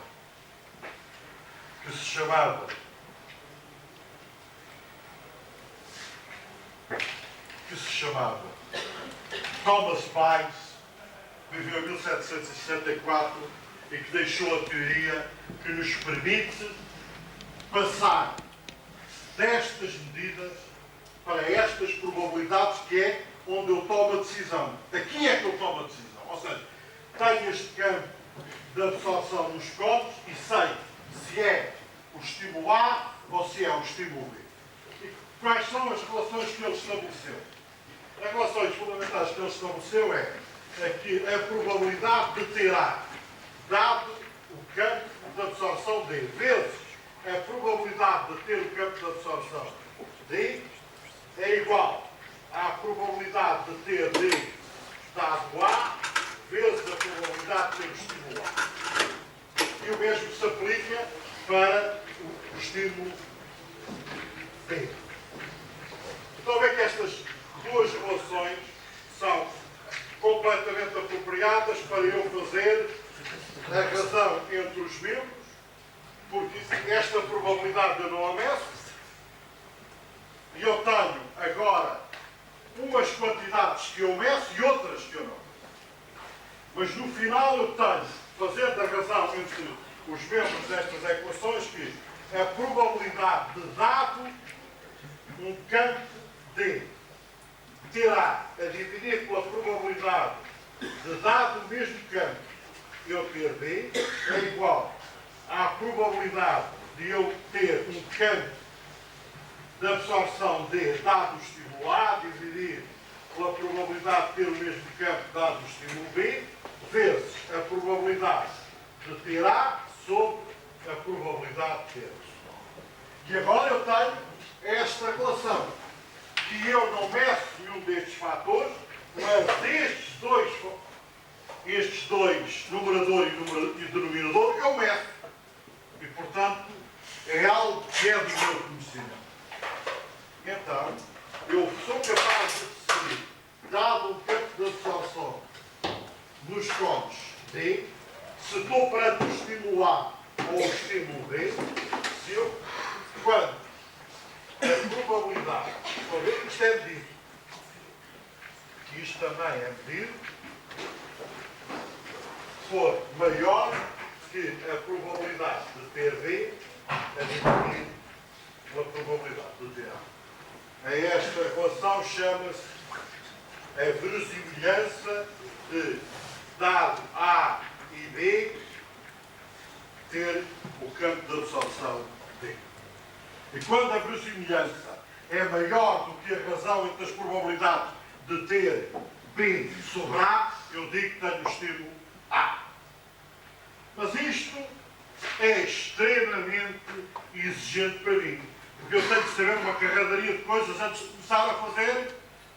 Thomas Bayes, que viveu em 1764 e que deixou a teoria que nos permite passar destas medidas para estas probabilidades, que é onde eu tomo a decisão. Aqui é que eu tomo a decisão. Ou seja, tenho este campo de absorção nos cones e sei se é o estímulo A ou se é o estímulo B. E quais são as relações que ele estabeleceu? As relações fundamentais que ele estabeleceu é que a probabilidade de ter A, dado o campo de absorção D, vezes a probabilidade de ter o campo de absorção D, é igual à probabilidade de ter D dado A, vezes a probabilidade de ter o estímulo A. E o mesmo se aplica para o estímulo B. Então, vê que estas duas relações são completamente apropriadas para eu fazer a razão entre os membros, porque esta probabilidade eu não a meço, e eu tenho agora umas quantidades que eu meço e outras que eu não. Mas no final eu tenho, fazendo a razão entre os membros destas equações, que a probabilidade de dado um campo D terá a dividir pela probabilidade de dado o mesmo campo eu ter B é igual à probabilidade de eu ter um campo de absorção D dado o estímulo A, dividir pela probabilidade de ter o mesmo campo dado o estímulo B, vezes a probabilidade de ter A sobre a probabilidade de ter. E agora eu tenho esta relação, que eu não meço nenhum destes fatores, mas estes dois, numerador e denominador, eu meço. E, portanto, é algo que é do meu conhecimento. Então, eu sou capaz de decidir, dado o campo de absorção nos cones D, se estou perante o estímulo A ou o estímulo B, se eu, quando a probabilidade, estou a ver que isto é medido, que isto também é medido, for maior que a probabilidade de ter B a dividir pela probabilidade de ter A. A esta relação chama-se a verosimilhança de dado A e B ter o campo de absorção D. E quando a verosimilhança é maior do que a razão entre as probabilidades de ter B sobre A, eu digo que tenho o estímulo A. Mas isto é extremamente exigente para mim, porque eu tenho que saber uma carradaria de coisas antes de começar a fazer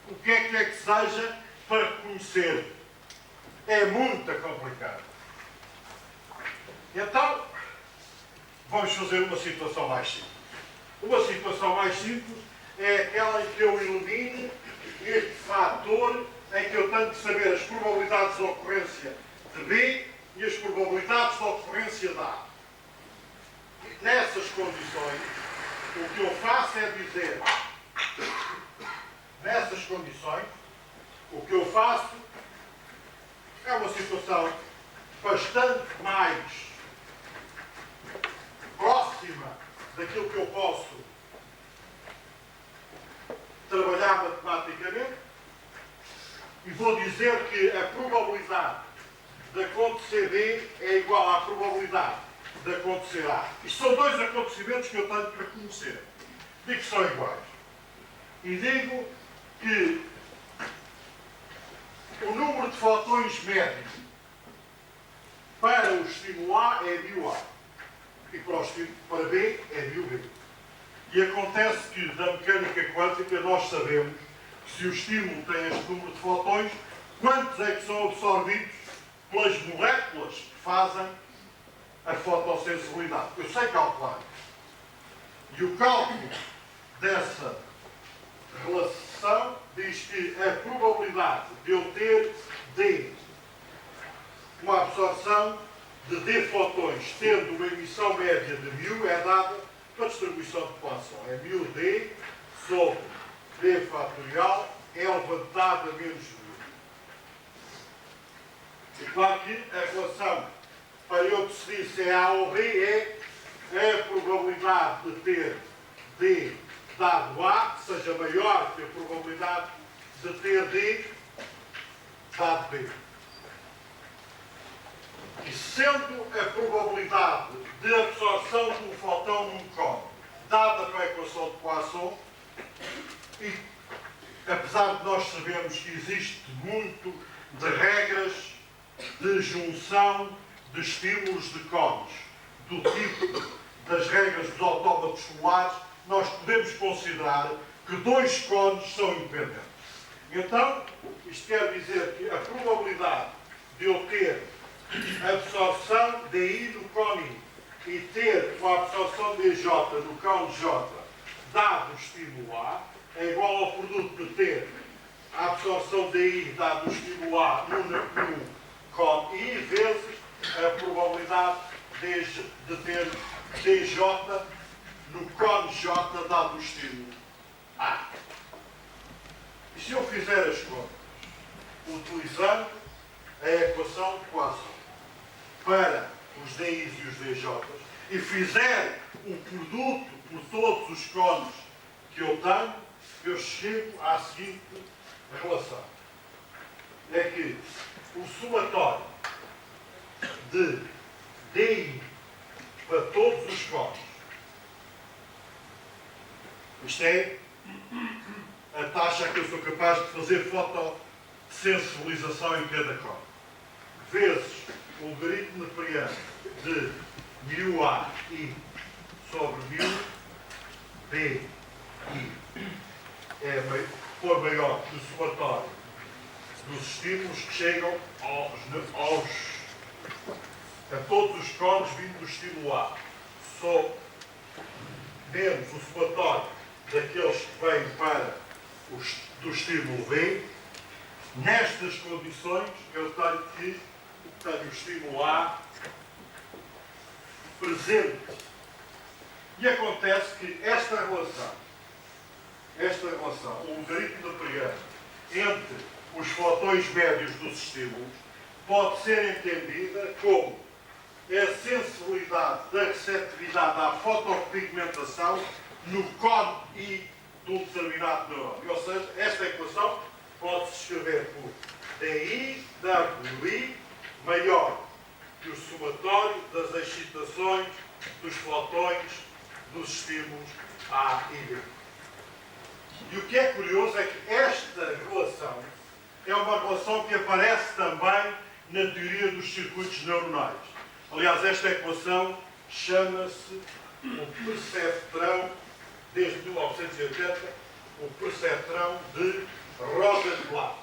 o que é que seja para conhecer. É muito complicado. Então, vamos fazer uma situação mais simples. Uma situação mais simples é aquela em que eu elimine este fator em que eu tenho que saber as probabilidades de ocorrência de B e as probabilidades de ocorrência de A. Nessas condições, o que eu faço é dizer, nessas condições, o que eu faço é uma situação bastante mais próxima daquilo que eu posso trabalhar matematicamente, e vou dizer que a probabilidade de acontecer B é igual à probabilidade de acontecer A. Isto são dois acontecimentos que eu tenho para conhecer. Digo que são iguais. E digo que o número de fotões médio para o estímulo A é μA. E para B é μB. E acontece que, da mecânica quântica, nós sabemos que se o estímulo tem este número de fotões, quantos é que são absorvidos pelas moléculas que fazem a fotossensibilidade. Eu sei calcular. E o cálculo dessa relação diz que a probabilidade de eu ter D, uma absorção de D fotões, tendo uma emissão média de μ, é dada pela distribuição de Poisson. É μD sobre D fatorial elevado a menos μ. E claro que a relação para eu decidir se é A ou B é a probabilidade de ter D dado A seja maior que a probabilidade de ter D dado B. E sendo a probabilidade de absorção de um fotão num cone dada pela equação de Poisson, e apesar de nós sabermos que existe muito de regras de junção de estímulos de cones, do tipo das regras dos autómatos polares, nós podemos considerar que dois cones são independentes. Então, isto quer dizer que a probabilidade de eu ter a absorção DI no cone I e ter uma absorção DJ no cone J dado o estímulo A é igual ao produto de ter a absorção DI dado o estímulo A no cone I vezes a probabilidade de ter DJ no cone J dado o estímulo A. E se eu fizer as contas utilizando a equação de Poisson para os DIs e os DJs e fizer o produto por todos os cones que eu tenho, eu chego à seguinte relação. É que o somatório de DI para todos os cones, isto é a taxa que eu sou capaz de fazer fotossensibilização em cada cone, vezes o logaritmo neperiano de μAI sobre μBI for maior que o somatório dos estímulos que chegam a todos os cones vindo do estímulo A, só menos o somatório daqueles que vêm do estímulo B. Nestas condições, eu tenho o estímulo A presente. E acontece que esta relação, o logaritmo neperiano entre os fotões médios dos estímulos, pode ser entendida como a sensibilidade da receptividade à fotopigmentação no cone I de um determinado neurónio. Ou seja, esta equação pode-se escrever por DI, WI, maior que o somatório das excitações dos fotões dos estímulos A e B. E o que é curioso é que esta relação é uma relação que aparece também na teoria dos circuitos neuronais. Aliás, esta equação chama-se o perceptrão, desde 1980, o perceptrão de Rosenblatt.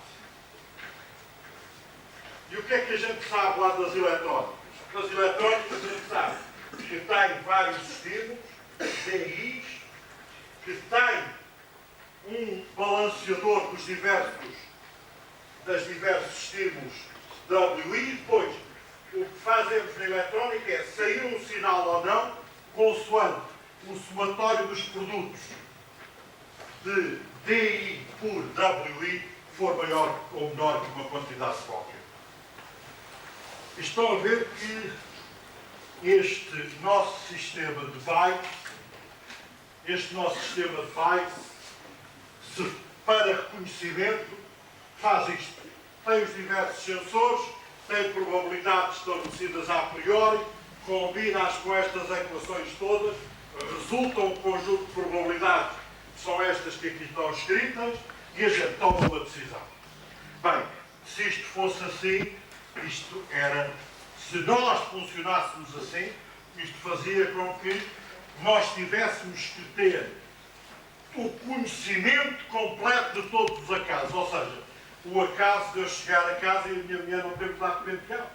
E o que é que a gente sabe lá das eletrónicas? Das eletrónicas a gente sabe que tem vários estímulos, DIs, que tem um balanceador dos diversos estímulos WI, e depois o que fazemos na eletrónica é sair um sinal ou não, consoante o somatório dos produtos de DI por WI for maior ou menor que uma quantidade qualquer. Estão a ver que este nosso sistema de bytes, para reconhecimento, faz isto. Tem os diversos sensores, tem probabilidades estabelecidas a priori, combina-as com estas equações todas, resulta um conjunto de probabilidades, que são estas que aqui estão escritas, e a gente toma uma decisão. Bem, se isto fosse assim, se nós funcionássemos assim, isto fazia com que nós tivéssemos que ter o conhecimento completo de todos os acasos, ou seja, o acaso de eu chegar a casa e a minha mulher não ter que dar de penteado.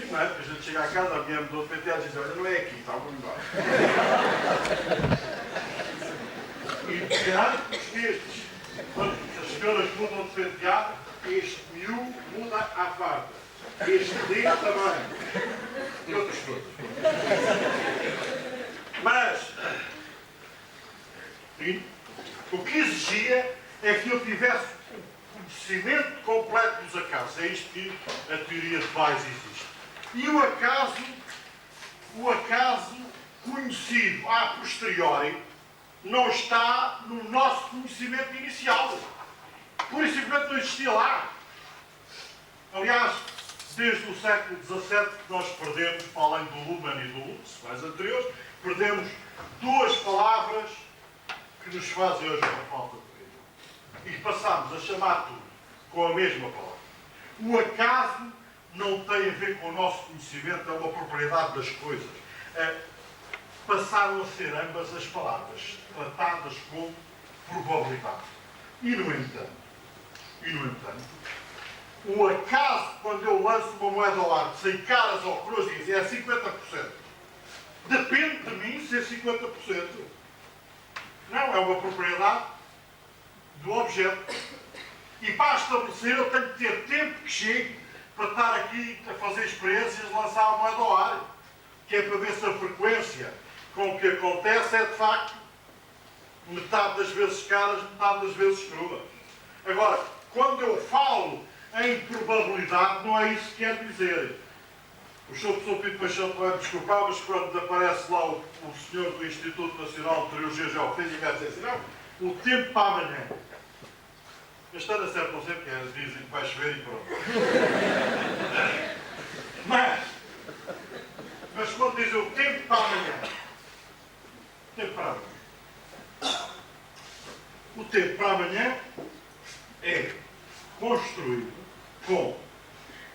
Não é? Porque a gente chega a casa, a mulher mudou de penteado e diz, olha, não é aqui, está muito embora. E garanto-vos que estes, quando as senhoras mudam de penteado, este miúdo muda à farda. Este dia também. E outras coisas. Mas, o que exigia é que eu tivesse o conhecimento completo dos acasos. É isto que a teoria de Bayes existe. E o acaso conhecido a posteriori, não está no nosso conhecimento inicial. Por isso simplesmente não existia lá. Aliás, desde o século XVII que nós perdemos, para além do lumen e do lux, mais anteriores, perdemos duas palavras que nos fazem hoje uma falta terrível. E passámos a chamar tudo com a mesma palavra. O acaso não tem a ver com o nosso conhecimento, é uma propriedade das coisas. Passaram a ser ambas as palavras tratadas como probabilidade. E no entanto, o acaso, quando eu lanço uma moeda ao ar, sem caras ou cruz, diz é 50%. Depende de mim ser 50%. Não, é uma propriedade do objeto. E para estabelecer, eu tenho que ter tempo que chegue para estar aqui a fazer experiências de lançar a moeda ao ar. Que é para ver se a frequência com o que acontece é, de facto, metade das vezes caras, metade das vezes cruas. Agora, quando eu falo em probabilidade, não é isso que quer dizer. O Sr. Professor Pinto Paixão vai me desculpar, mas quando aparece lá o senhor do Instituto Nacional de Meteorologia e Geofísica, diz assim, não, o tempo para amanhã. Este ano acertam sempre, porque eles dizem que vai chover e pronto. Mas quando dizem o tempo para amanhã, o tempo para amanhã. O tempo para amanhã é construído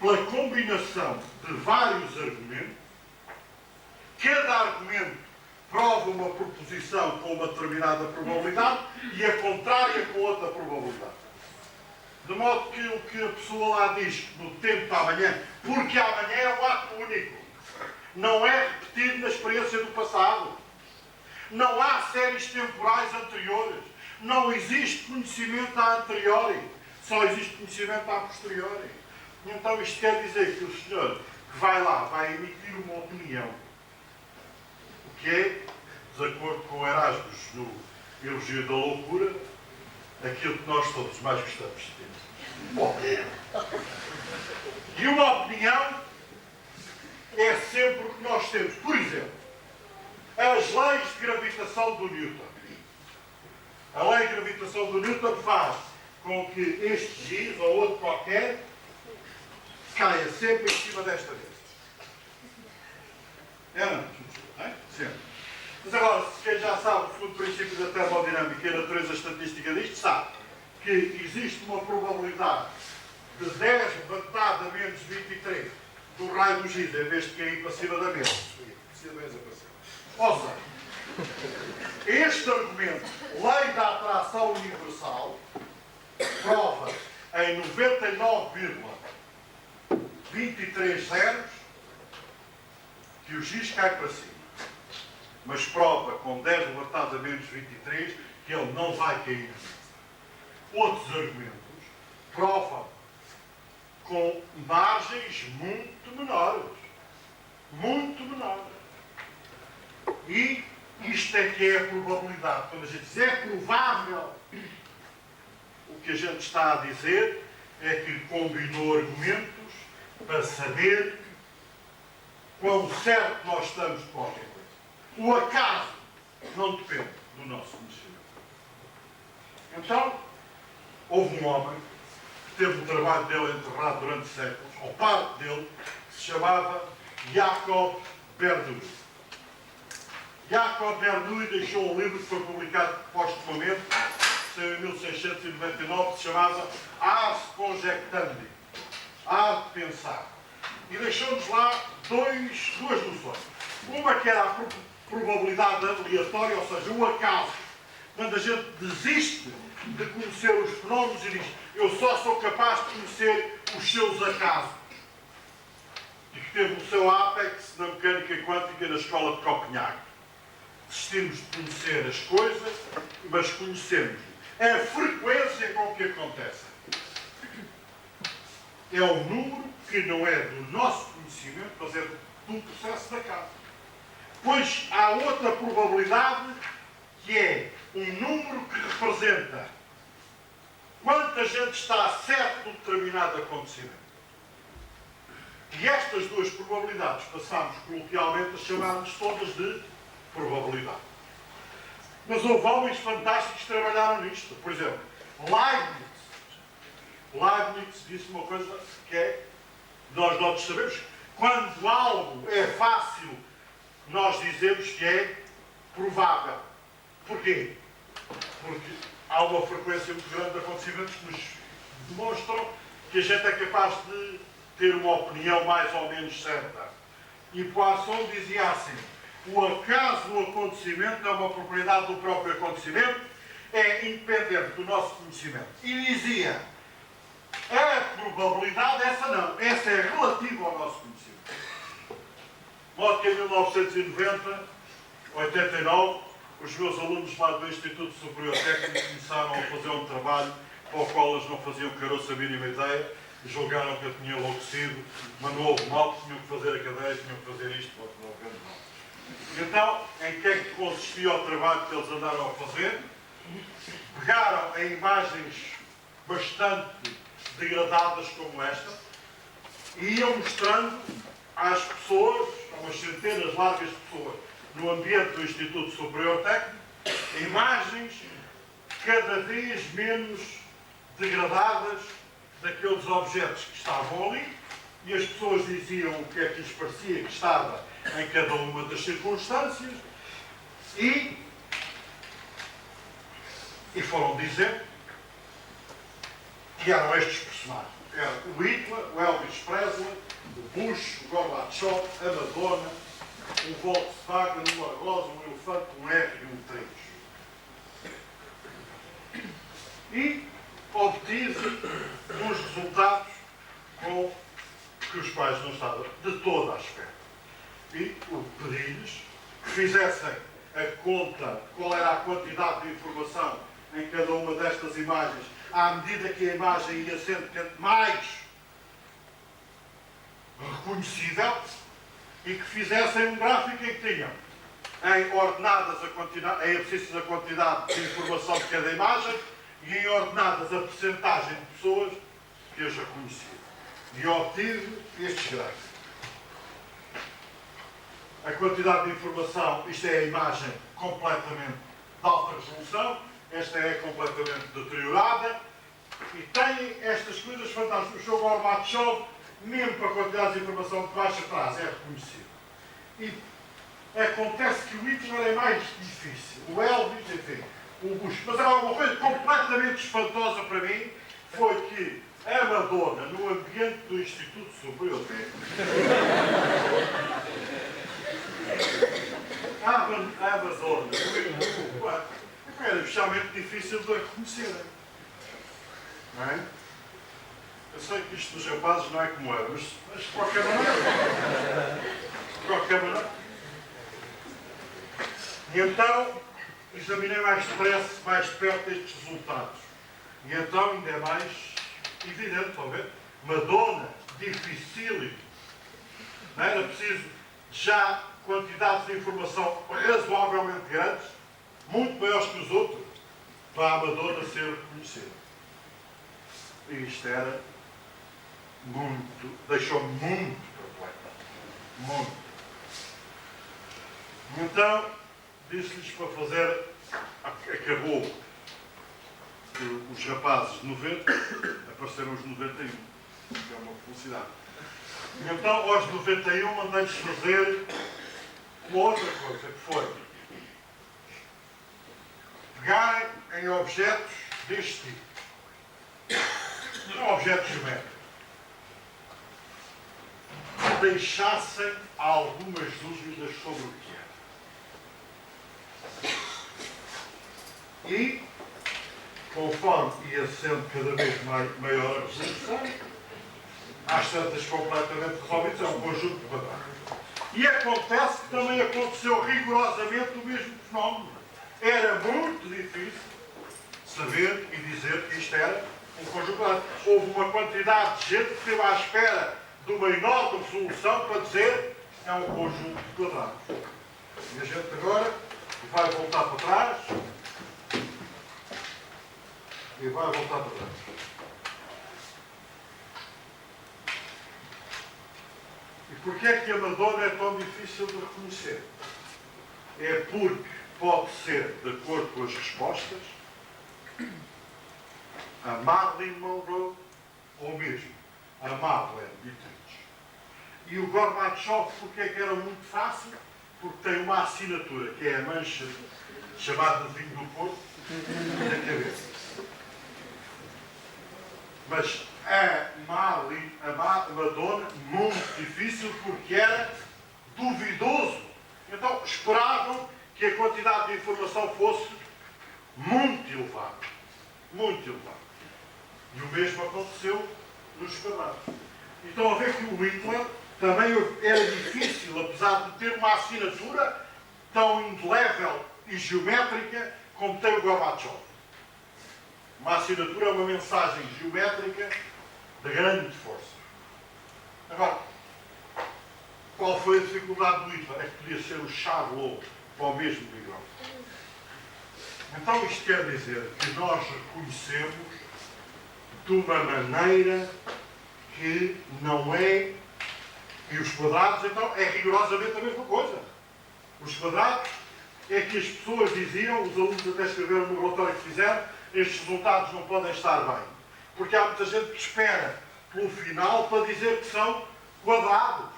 pela combinação de vários argumentos. Cada argumento prova uma proposição com uma determinada probabilidade e a contrária com outra probabilidade. De modo que o que a pessoa lá diz no tempo para amanhã, porque amanhã é um ato único, não é repetido na experiência do passado. Não há séries temporais anteriores. Não existe conhecimento a anteriori. Só existe conhecimento a posteriori. Então isto quer dizer que o senhor que vai lá vai emitir uma opinião. O que é, de acordo com o Erasmus no Elogio da Loucura, aquilo que nós todos mais gostamos de ter. Bom, e uma opinião é sempre o que nós temos. Por exemplo, as leis de gravitação do Newton. A lei de gravitação do Newton faz com que este giz ou outro qualquer caia sempre em cima desta vez. É não? É? Sempre. Mas agora, quem já sabe o segundo princípio da termodinâmica e a natureza estatística disto, sabe que existe uma probabilidade de 10 levantado a menos 23 do raio do giz, em vez de cair para cima da mesa. Ou seja, este argumento, lei da atração universal, prova em 99,23 zeros que o giz cai para cima. Mas prova com 10 levantado a menos 23 que ele não vai cair. Outros argumentos provam com margens muito menores. Muito menores. E isto é que é a probabilidade. Quando a gente diz é provável, o que a gente está a dizer é que combinou argumentos para saber quão certo nós estamos de qualquer coisa. O acaso não depende do nosso conhecimento. Então, houve um homem que teve o trabalho dele enterrado durante séculos, ou parte dele, que se chamava Jacob Bernoulli. Jacob Bernoulli deixou um livro que foi publicado postumamente, em 1699, que se chamava Ars Conjectandi, Arte de Pensar. E deixou-nos lá duas noções. Uma que era a probabilidade aleatória, ou seja, o acaso. Quando a gente desiste de conhecer os fenómenos e diz eu só sou capaz de conhecer os seus acasos. E que teve o seu ápex na mecânica quântica na escola de Copenhague. Desistimos de conhecer as coisas, mas conhecemos a frequência com que acontecem. É um número que não é do nosso conhecimento, mas é do processo da casa. Pois há outra probabilidade que é um número que representa quanta gente está certo de um determinado acontecimento. E estas duas probabilidades passámos coloquialmente a chamar-nos todas de probabilidade. Mas houve homens fantásticos que trabalharam nisto. Por exemplo, Leibniz. Leibniz disse uma coisa que é, nós sabemos, quando algo é fácil, nós dizemos que é provável. Porquê? Porque há uma frequência muito grande de acontecimentos que nos demonstram que a gente é capaz de ter uma opinião mais ou menos certa. E Poisson dizia assim: o acaso do acontecimento é uma propriedade do próprio acontecimento, é independente do nosso conhecimento. E dizia: a probabilidade, essa não, essa é relativa ao nosso conhecimento. De modo que em 1990, 89, os meus alunos lá do Instituto Superior Técnico começaram a fazer um trabalho para o qual eles não faziam caroço a mínima ideia, julgaram que eu tinha enlouquecido, mas não houve mal, tinham que fazer a cadeia, tinham que fazer isto, não houve grande mal. Então, em que é que consistia o trabalho que eles andaram a fazer? Pegaram em imagens bastante degradadas como esta e iam mostrando às pessoas, a umas centenas largas de pessoas, no ambiente do Instituto Superior Técnico, imagens cada vez menos degradadas daqueles objetos que estavam ali, e as pessoas diziam o que é que lhes parecia que estava em cada uma das circunstâncias, e foram dizer que eram estes personagens. Era o Hitler, o Elvis Presley, o Bush, o Gorbachev, a Madonna, um Volkswagen, uma rosa, um elefante, um R e um 3. E obtive uns resultados com que os quais não estava de toda à espera. E pedi-lhes que fizessem a conta, qual era a quantidade de informação em cada uma destas imagens, à medida que a imagem ia sendo mais reconhecível, e que fizessem um gráfico em que tinham em ordenadas a quantidade, em abscissas a quantidade de informação de cada imagem e em ordenadas a percentagem de pessoas que as reconheciam. E obtive estes gráficos. A quantidade de informação, isto é a imagem completamente de alta resolução, esta é completamente deteriorada, e tem estas coisas fantásticas. O Sr. Gorbachev, mesmo para a quantidade de informação de baixo atrás, é reconhecido. E acontece que o Hitler é mais difícil. O Elvis, enfim, o Bush. Mas agora uma coisa completamente espantosa para mim foi que a Madonna, no ambiente do Instituto Superior Técnico, a Madonna, era especialmente difícil de reconhecer. Não é? Eu sei que isto dos rapazes não é como era, mas de qualquer maneira. De qualquer maneira. E então, examinei mais depressa, mais de perto estes resultados. E então, ainda é mais evidente, estão a ver? Madonna, dificílimo. Não era preciso já quantidades de informação razoavelmente grandes, muito maiores que os outros, para a Madonna ser reconhecida. E isto era muito, deixou-me muito perplexo. Muito. Então, disse-lhes para fazer, acabou os rapazes de 90, apareceram os 91, que é uma felicidade. E então, aos 91, mandei-lhes fazer uma outra coisa, que foi pegarem em objetos deste tipo. São objetos geométricos. Deixassem algumas dúvidas sobre o que era. E, conforme ia sendo cada vez maior a resolução, às tantas completamente resolvidas, é um conjunto de quadrados. E acontece que também aconteceu rigorosamente o mesmo fenómeno. Era muito difícil saber e dizer que isto era um conjunto de quadrados. Houve uma quantidade de gente que esteve à espera de uma enorme resolução para dizer que é um conjunto de quadrados. E a gente agora vai voltar para trás e vai voltar para trás. E porquê é que a Madonna é tão difícil de reconhecer? É porque pode ser, de acordo com as respostas, a Marilyn Monroe ou mesmo a Marlene Dietrich. E o Gorbachev, porque é que era muito fácil? Porque tem uma assinatura, que é a mancha chamada de vinho do Porto, na cabeça. Mas a Madonna, muito difícil, porque era duvidoso. Então esperavam que a quantidade de informação fosse muito elevada. Muito elevada. E o mesmo aconteceu nos quadrados. Então a ver que o Hitler também era difícil, apesar de ter uma assinatura tão indelével e geométrica como tem o Gorbachev. Uma assinatura é uma mensagem geométrica de grande força. Agora, qual foi a dificuldade do Hitler? É que podia ser o Charlot para o mesmo bigode. Então isto quer dizer que nós reconhecemos de uma maneira que não é... E os quadrados, então, é rigorosamente a mesma coisa. Os quadrados é que as pessoas diziam, os alunos até escreveram no relatório que fizeram, estes resultados não podem estar bem. Porque há muita gente que espera pelo final para dizer que são quadrados.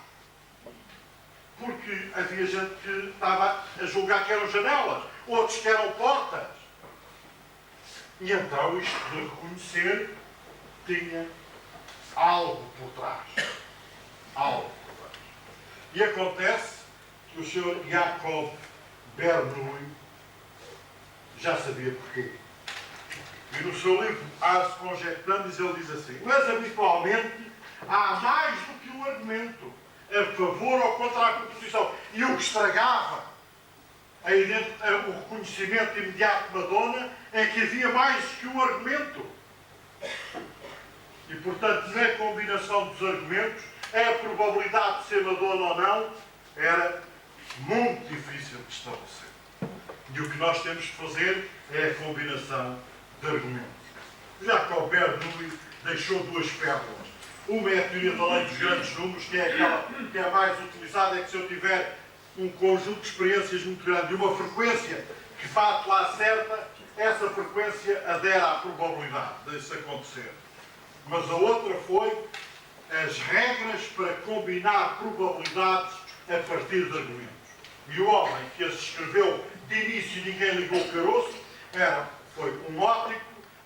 Porque havia gente que estava a julgar que eram janelas, outros que eram portas. E então isto de reconhecer tinha algo por trás. Algo por trás. E acontece que o Sr. Jacob Bernoulli já sabia porquê. E no seu livro Ars Conjectandis ele diz assim: mas habitualmente há mais do que um argumento a favor ou contra a proposição. E o que estragava o reconhecimento imediato de Madonna é que havia mais do que um argumento. E portanto, na combinação dos argumentos, a probabilidade de ser Madonna ou não era muito difícil de estabelecer. E o que nós temos de fazer é a combinação de argumentos. Jacob Bernoulli deixou duas pérolas. Uma é a teoria da lei dos grandes números, que é aquela que é mais utilizada, é que se eu tiver um conjunto de experiências muito grande e uma frequência que bate lá certa, essa frequência adera à probabilidade disso acontecer. Mas a outra foi as regras para combinar probabilidades a partir de argumentos. E o homem que as escreveu de início, ninguém ligou o caroço, foi um óptico,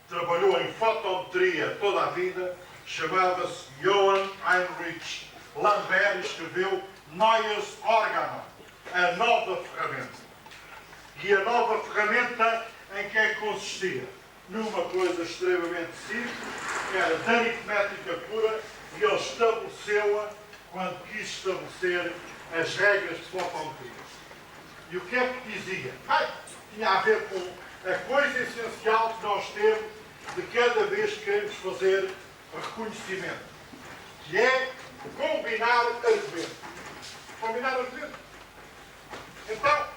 trabalhou em fotometria toda a vida, chamava-se Johann Heinrich Lambert, e escreveu Neues Organon, a nova ferramenta. E a nova ferramenta em que é que consistia? Numa coisa extremamente simples, era de aritmética pura, e ele estabeleceu-a quando quis estabelecer as regras de fotometria. E o que é que dizia? Tinha a ver com a coisa essencial que nós temos de cada vez que queremos fazer reconhecimento, que é combinar argumentos. Combinar argumentos. Então,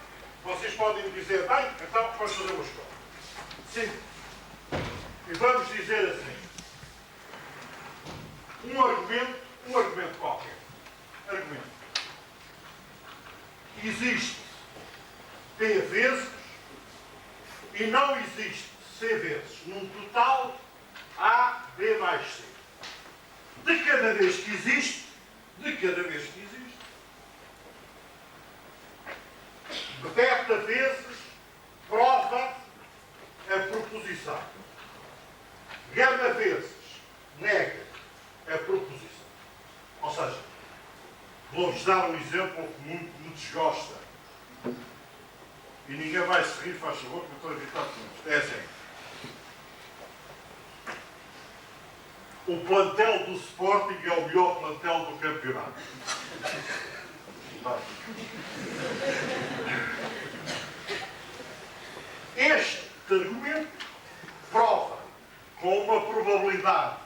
vocês podem dizer, bem, então vamos fazer uma escola. Sim. E vamos dizer assim, um argumento qualquer. Argumento. Existe P vezes e não existe C vezes. Num total, A, B mais C. De cada vez que existe, beta vezes prova a proposição. Gama vezes nega a proposição. Ou seja, vou-vos dar um exemplo que muito me desgosta. E ninguém vai se rir, faz favor, porque eu estou a evitar tudo. É assim. O plantel do Sporting é o melhor plantel do campeonato. Este argumento prova com uma probabilidade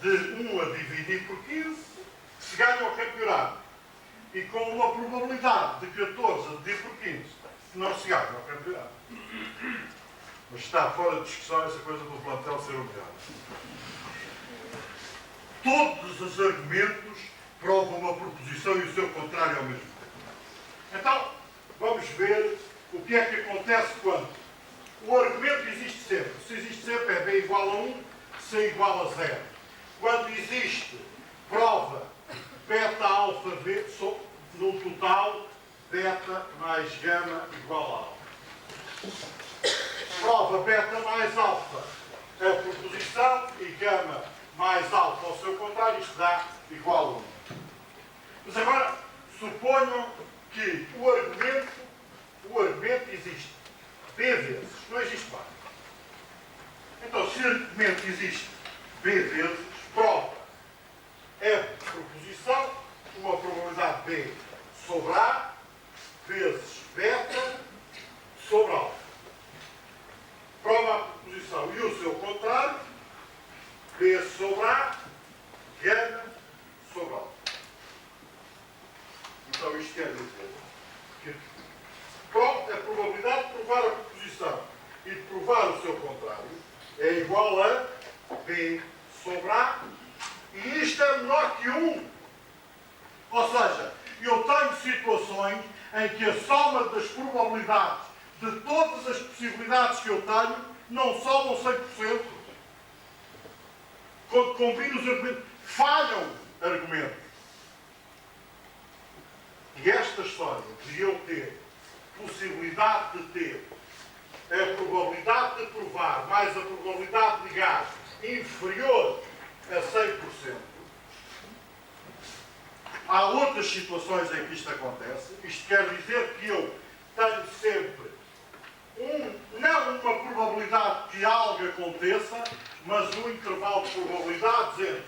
de 1 a dividir por 15 que se ganha o campeonato. E com uma probabilidade de 14 a dividir por 15 que não se ganha o campeonato. Mas está fora de discussão essa coisa do plantel ser o melhor. Todos os argumentos provam uma proposição e o seu contrário ao mesmo tempo. Então, vamos ver o que é que acontece quando? O argumento existe sempre. Se existe sempre é B igual a 1, C igual a 0. Quando existe prova beta, alfa, V, no total, beta mais gama igual a alfa. Prova beta mais alfa a proposição e gama mais alfa ao seu contrário, isto dá igual a 1. Mas agora, suponham que o argumento existe B vezes, não existe mais. Então, se o argumento existe B vezes, prova é proposição, uma probabilidade B sobre A, vezes beta sobre alfa. Prova a proposição e o seu contrário, B sobre A, gama sobre alfa. Então, isto quer dizer que a probabilidade de provar a proposição e de provar o seu contrário é igual a B sobre A, e isto é menor que 1. Ou seja, eu tenho situações em que a soma das probabilidades de todas as possibilidades que eu tenho não somam 100%. Quando combino os argumentos, falham argumentos. E esta história de eu ter possibilidade de ter a probabilidade de provar mais a probabilidade de negar inferior a 100%. Há outras situações em que isto acontece. Isto quer dizer que eu tenho sempre não uma probabilidade que algo aconteça, mas um intervalo de probabilidades entre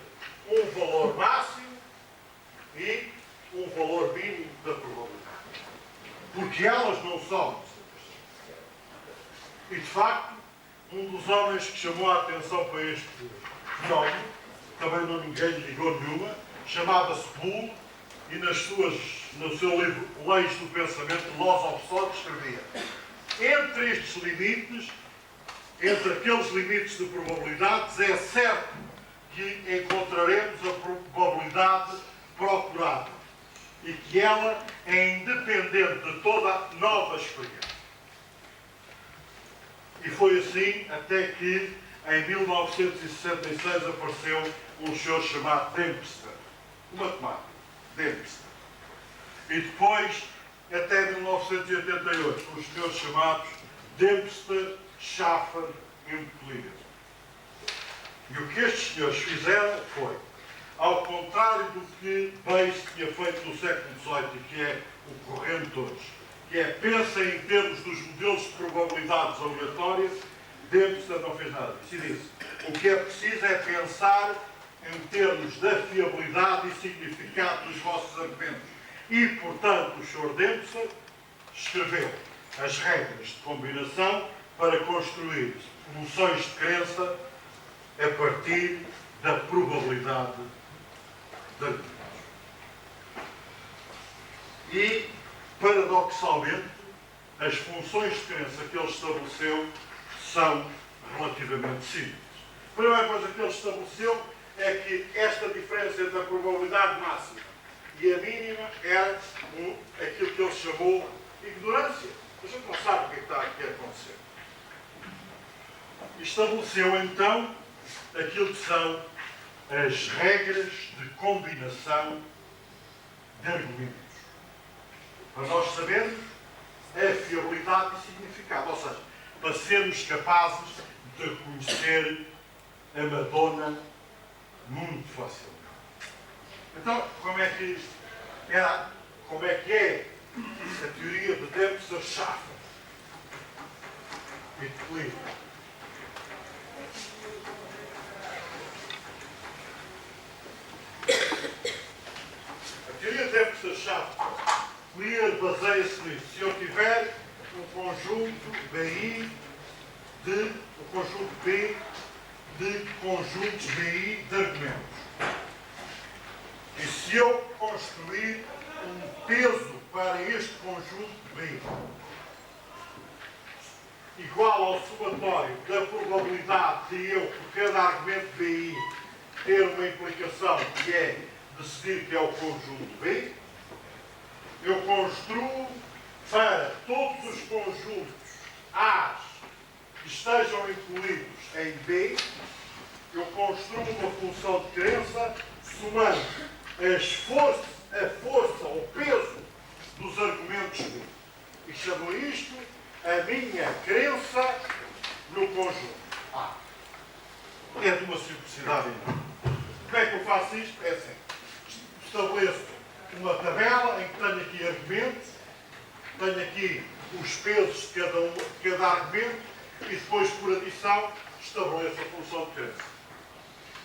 um valor máximo e um valor mínimo da probabilidade. Porque elas não são. E de facto, um dos homens que chamou a atenção para este fenómeno, também não ninguém lhe ligou nenhuma, chamava-se Bull, e no seu livro Leis do Pensamento, Laws of Thought, escrevia: entre estes limites, entre aqueles limites de probabilidades, é certo que encontraremos a probabilidade procurada e que ela é independente de toda nova experiência. E foi assim até que em 1966 apareceu um senhor chamado Dempster, um matemático, Dempster. E depois, até 1988, os senhores chamados Dempster, Schaffer e Euclides. E o que estes senhores fizeram foi, ao contrário do que Bayes tinha feito no século XVIII, e que é o corrente hoje, que é pensa em termos dos modelos de probabilidades aleatórias, Dempster não fez nada disso. E disse, o que é preciso é pensar em termos da fiabilidade e significado dos vossos argumentos. E, portanto, o Sr. Dempster escreveu as regras de combinação para construir soluções de crença a partir da probabilidade de argumentos. E, paradoxalmente, as funções de crença que ele estabeleceu são relativamente simples. A primeira coisa que ele estabeleceu é que esta diferença entre a probabilidade máxima e a mínima era aquilo que ele chamou ignorância. A gente não sabe o que está aqui a acontecer. Estabeleceu então aquilo que são as regras de combinação de argumentos. Para nós sabermos a fiabilidade e significado. Ou seja, para sermos capazes de reconhecer a Madonna muito facilmente. Então, como é que é a teoria de Dempster-Schaffer e de Cleveland? A teoria de Dempster-Schaffer baseia-se nisso. Se eu tiver um conjunto BI o conjunto B de conjuntos BI de argumentos. E se eu construir um peso para este conjunto B igual ao somatório da probabilidade de eu, por cada argumento BI, ter uma implicação que é decidir que é o conjunto B, eu construo para todos os conjuntos A que estejam incluídos em B, eu construo uma função de crença somando a força ou peso dos argumentos B. E chamo isto a minha crença no conjunto A. É de uma simplicidade enorme. Como é que eu faço isto? É assim. Estabeleço uma tabela em que tenho aqui argumentos, tenho aqui os pesos de cada argumento e depois, por adição, estabeleço a função de crença.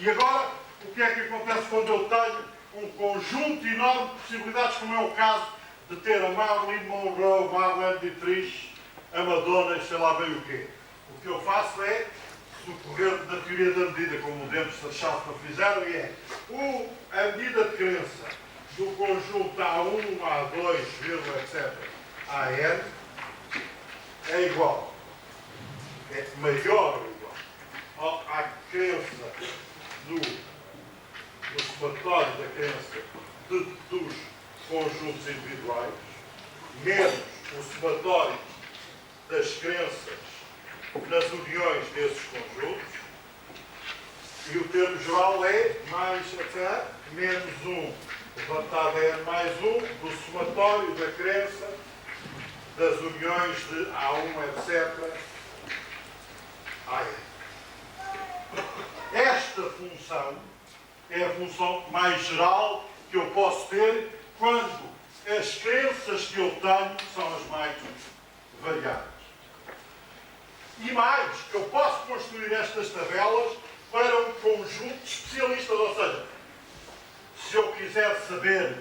E agora, o que é que acontece quando eu tenho um conjunto enorme de possibilidades, como é o caso de ter a Marilyn Monroe, Marlene Dietrich, a Madonna e sei lá bem o quê? O que eu faço é socorrer da teoria da medida, como o Dempsey e Schaffner fizeram, e é a medida de crença do conjunto A1, A2, etc., AN é igual, é maior ou igual à crença do somatório da crença dos conjuntos individuais, menos o somatório das crenças nas uniões desses conjuntos, e o termo geral é mais etc., menos 1 levantado é mais 1 do somatório da crença das uniões de A1, etc. Esta função é a função mais geral que eu posso ter quando as crenças que eu tenho são as mais variadas. E mais, eu posso construir estas tabelas para um conjunto de especialistas, ou seja, se eu quiser saber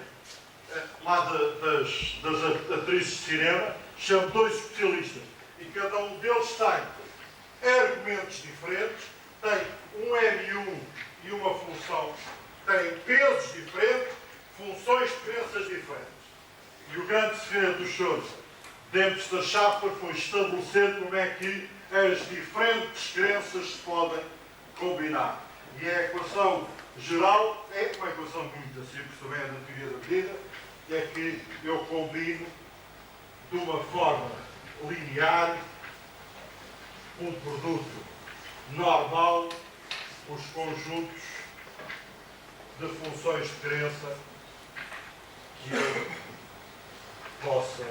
lá das atrizes de cinema, chamo 2 especialistas e cada um deles tem argumentos diferentes, tem um M1 e uma função, tem pesos diferentes, funções de crenças diferentes. E o grande segredo do Schultz, Dempsey e Schaffner, foi estabelecer como é que as diferentes crenças se podem combinar. E a equação geral é uma equação muito simples, também é da teoria da medida, é que eu combino de uma forma linear um produto normal, os conjuntos de funções de crença que eu possa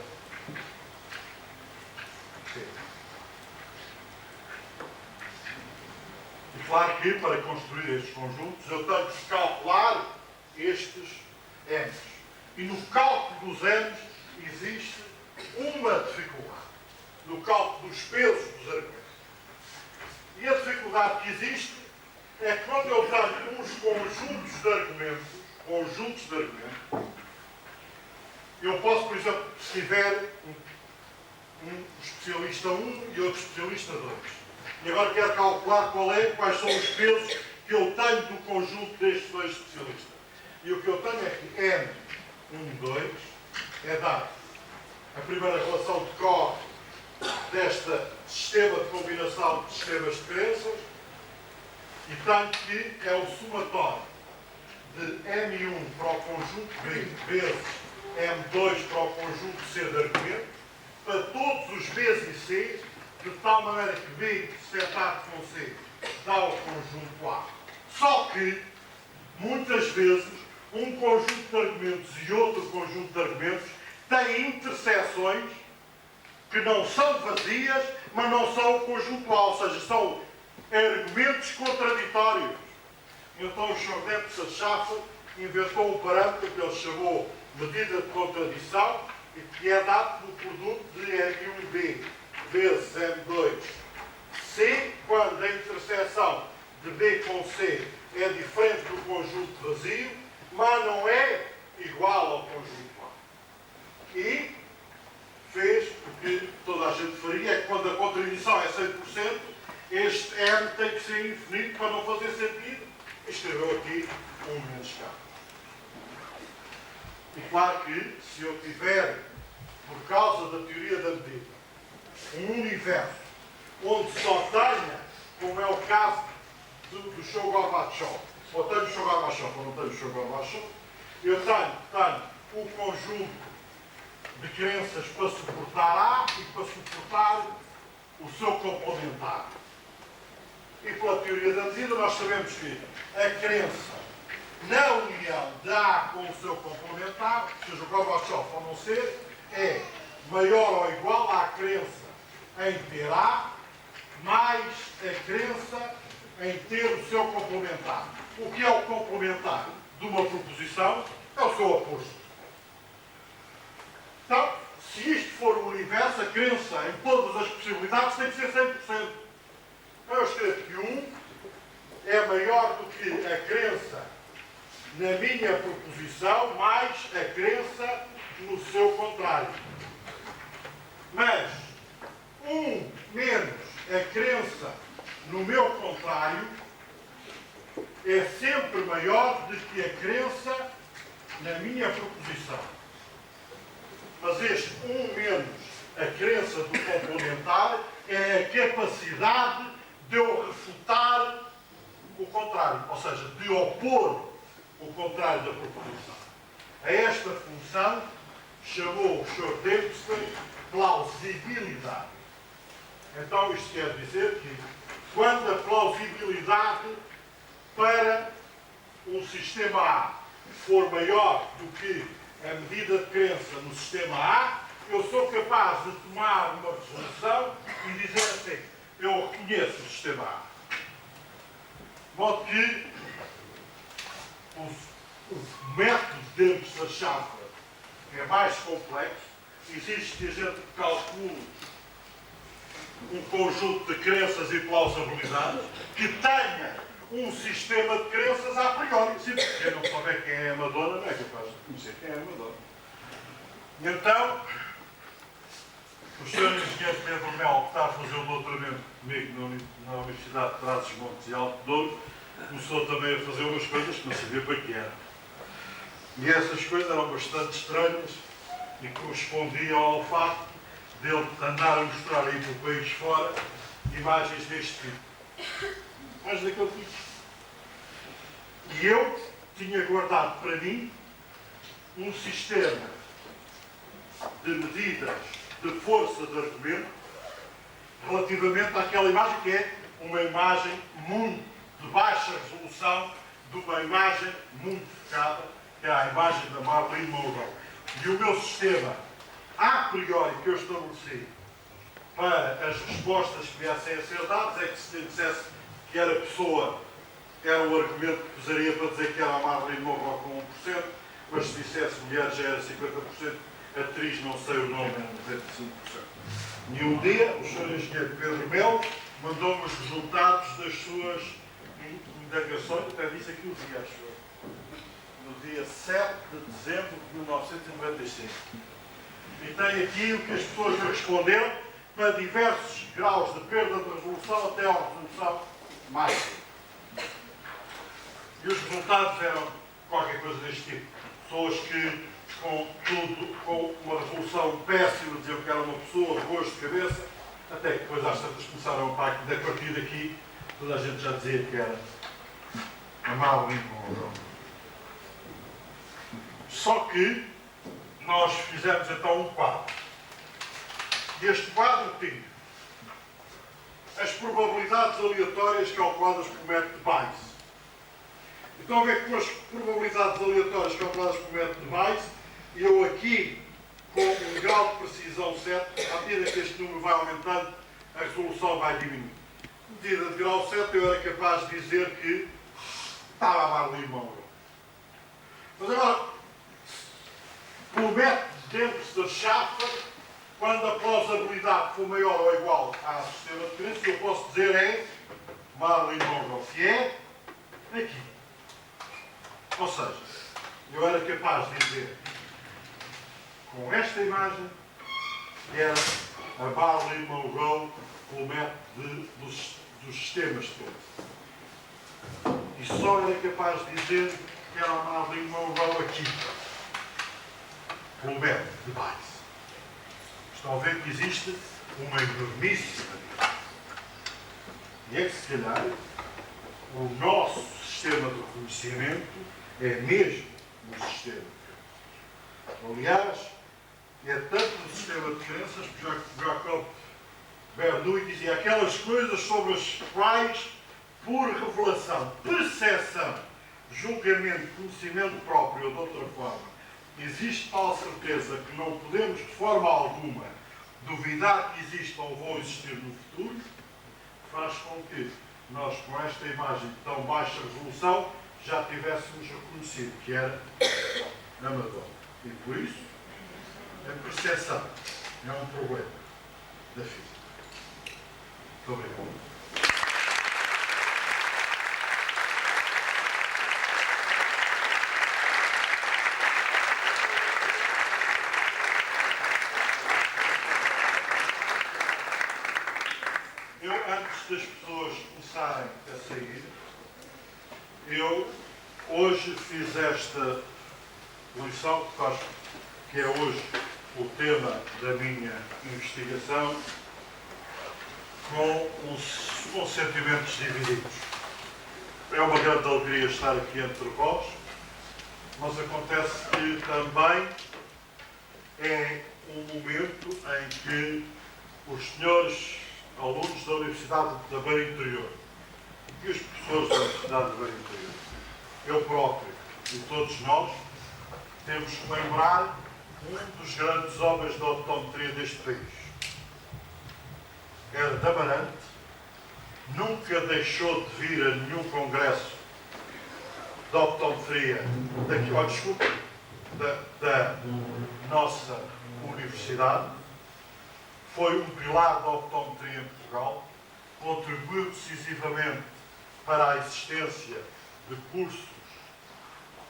ter. E claro que para construir estes conjuntos eu tenho que calcular estes M's. E no cálculo dos M's existe uma dificuldade. No cálculo dos pesos dos argumentos. E a dificuldade que existe é que quando eu tenho uns conjuntos de argumentos, eu posso, por exemplo, se tiver um especialista 1 e outro especialista 2. E agora quero calcular quais são os pesos que eu tenho do conjunto destes 2 especialistas. E o que eu tenho é que M1, 2 é dado a primeira relação de Corr deste sistema de combinação de sistemas de crenças e tenho que é o somatório de M1 para o conjunto B vezes M2 para o conjunto C de argumento para todos os Bs e Cs, de tal maneira que B setado com C dá o conjunto A. Só que, muitas vezes, um conjunto de argumentos e outro conjunto de argumentos têm interseções que não são vazias, mas não são o conjunto A, ou seja, são argumentos contraditórios. Então o Sr. Dempsey Schaffner inventou um parâmetro que ele chamou medida de contradição e que é dado pelo produto de M1B vezes M2C, quando a interseção de B com C é diferente do conjunto vazio, mas não é igual ao conjunto A. E fez o que toda a gente faria, é que quando a contradição é 100%, este M tem que ser infinito para não fazer sentido. E escreveu aqui um menos K. E claro que, se eu tiver, por causa da teoria da medida, um universo onde só tenha, como é o caso do Shogor-Bachov, ou tenho o Shogor-Bachov ou não tenho o Shogor-Bachov, eu tenho o conjunto de crenças para suportar A e para suportar o seu complementar. E pela teoria da medida nós sabemos que a crença na união de A com o seu complementar, seja o Gorbachev ou não ser, é maior ou igual à crença em ter A mais a crença em ter o seu complementar. O que é o complementar de uma proposição? É o seu oposto. Então, se isto for o universo, a crença em todas as possibilidades tem que ser 100%. Eu escrevo que 1 é maior do que a crença na minha proposição mais a crença no seu contrário. Mas 1 menos a crença no meu contrário é sempre maior do que a crença na minha proposição. Mas este 1 menos a crença do complementar é a capacidade de eu refutar o contrário, ou seja, de opor o contrário da proposição. A esta função chamou o Sr. Dempsey plausibilidade. Então isto quer dizer que quando a plausibilidade para um sistema A for maior do que a medida de crença no sistema A, eu sou capaz de tomar uma resolução e dizer assim, eu reconheço o sistema A. De modo que o método de Dempsey-Schaffer é mais complexo. Existe que a gente calcule um conjunto de crenças e plausibilidades que tenha um sistema de crenças a priori. Se quem não souber quem é a Madonna, não é capaz de conhecer quem é a Madonna. E então, o Sr. Engenheiro Pedro Melo, que está a fazer o doutoramento comigo na Universidade de Trás-os-Montes e Alto Douro, começou também a fazer umas coisas que não sabia para que eram. E essas coisas eram bastante estranhas e correspondiam ao facto de ele andar a mostrar aí pelo país fora imagens deste tipo. Mas daquele tipo. E eu tinha guardado para mim um sistema de medidas de força de argumento relativamente àquela imagem que é uma imagem muito de baixa resolução de uma imagem muito focada, que é a imagem da Marilyn Monroe. E o meu sistema, a priori, que eu estabeleci para as respostas que viessem a ser dadas, é que se lhe dissesse que era pessoa, era o argumento que usaria para dizer que era a Marilyn Monroe com 1%, mas se dissesse mulher já era 50%, atriz não sei o nome, era 95%. E um dia, o Sr. Engenheiro Pedro Melo mandou-me os resultados das suas indagações, até disse aqui o dia, acho eu, no dia 7 de dezembro de 1995. E tem aqui o que as pessoas responderam para diversos graus de perda de resolução até à resolução máxima. E os resultados eram qualquer coisa deste tipo. Pessoas que, com uma resolução péssima, diziam que era uma pessoa, gosto de cabeça, até que depois às tantas começaram a partir daqui, toda a gente já dizia que era a Marilyn Monroe. Só que nós fizemos então um quadro. E este quadro tinha as probabilidades aleatórias calculadas por método de Bayes. Então, a ver com as probabilidades aleatórias calculadas por método de Bayes, eu aqui, com um grau de precisão certo, à medida que este número vai aumentando, a resolução vai diminuindo. Medida de grau certo, eu era capaz de dizer que estava a Marilyn Monroe. Mas agora, pelo método de Dempsey-Schaffer, quando a plausibilidade for maior ou igual ao sistema de crença, eu posso dizer é Marilyn Monroe, que é aqui. Ou seja, eu era capaz de dizer, com esta imagem, era a Marilyn Monroe pelo método dos sistemas todos. E só era capaz de dizer que era a Marilyn Monroe aqui, pelo método de Bayes. Estão a ver que existe uma enormíssima diferença. E é que, se calhar, o nosso sistema de reconhecimento é mesmo um sistema. Aliás, É tanto o sistema de crenças que Jacob Bernoulli dizia aquelas coisas sobre as quais, por revelação, percepção, julgamento, conhecimento próprio ou de outra forma, existe tal certeza que não podemos de forma alguma duvidar que existam ou vão existir no futuro, faz com que nós, com esta imagem de tão baixa resolução, já tivéssemos reconhecido que era amador. E por isso, a percepção é um problema da física. Muito obrigado. Antes das pessoas começarem a sair, eu hoje fiz esta lição, que é hoje o tema da minha investigação, com sentimentos divididos. É uma grande alegria estar aqui entre vós, mas acontece que também é um momento em que os senhores alunos da Universidade da Beira Interior e os professores da Universidade da Beira Interior, eu próprio e todos nós, temos que lembrar um dos grandes homens da optometria deste país. Era de Amarante, nunca deixou de vir a nenhum congresso de optometria da nossa universidade. Foi um pilar da optometria em Portugal, contribuiu decisivamente para a existência de cursos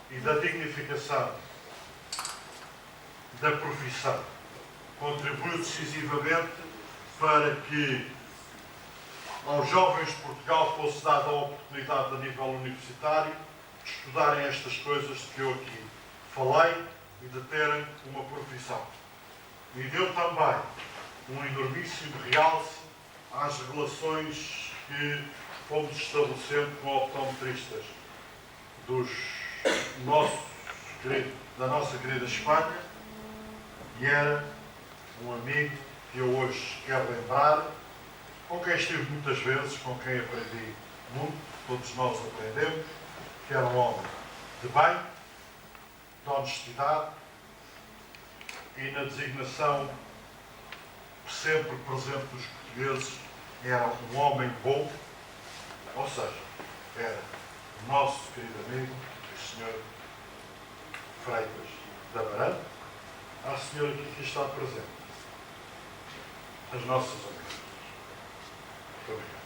e da dignificação da profissão. Contribuiu decisivamente para que aos jovens de Portugal fosse dada a oportunidade a nível universitário de estudarem estas coisas de que eu aqui falei e de terem uma profissão. E deu também um enormíssimo realce às relações que fomos estabelecendo com optometristas da nossa querida Espanha, e era um amigo que eu hoje quero lembrar, com quem estive muitas vezes, com quem aprendi muito, todos nós aprendemos, que era um homem de bem, de honestidade, e na designação sempre presente dos portugueses, era um homem bom, ou seja, era o nosso querido amigo, o Sr. Freitas da Amarante, à senhora que aqui está presente, as nossas amigas. Muito obrigado.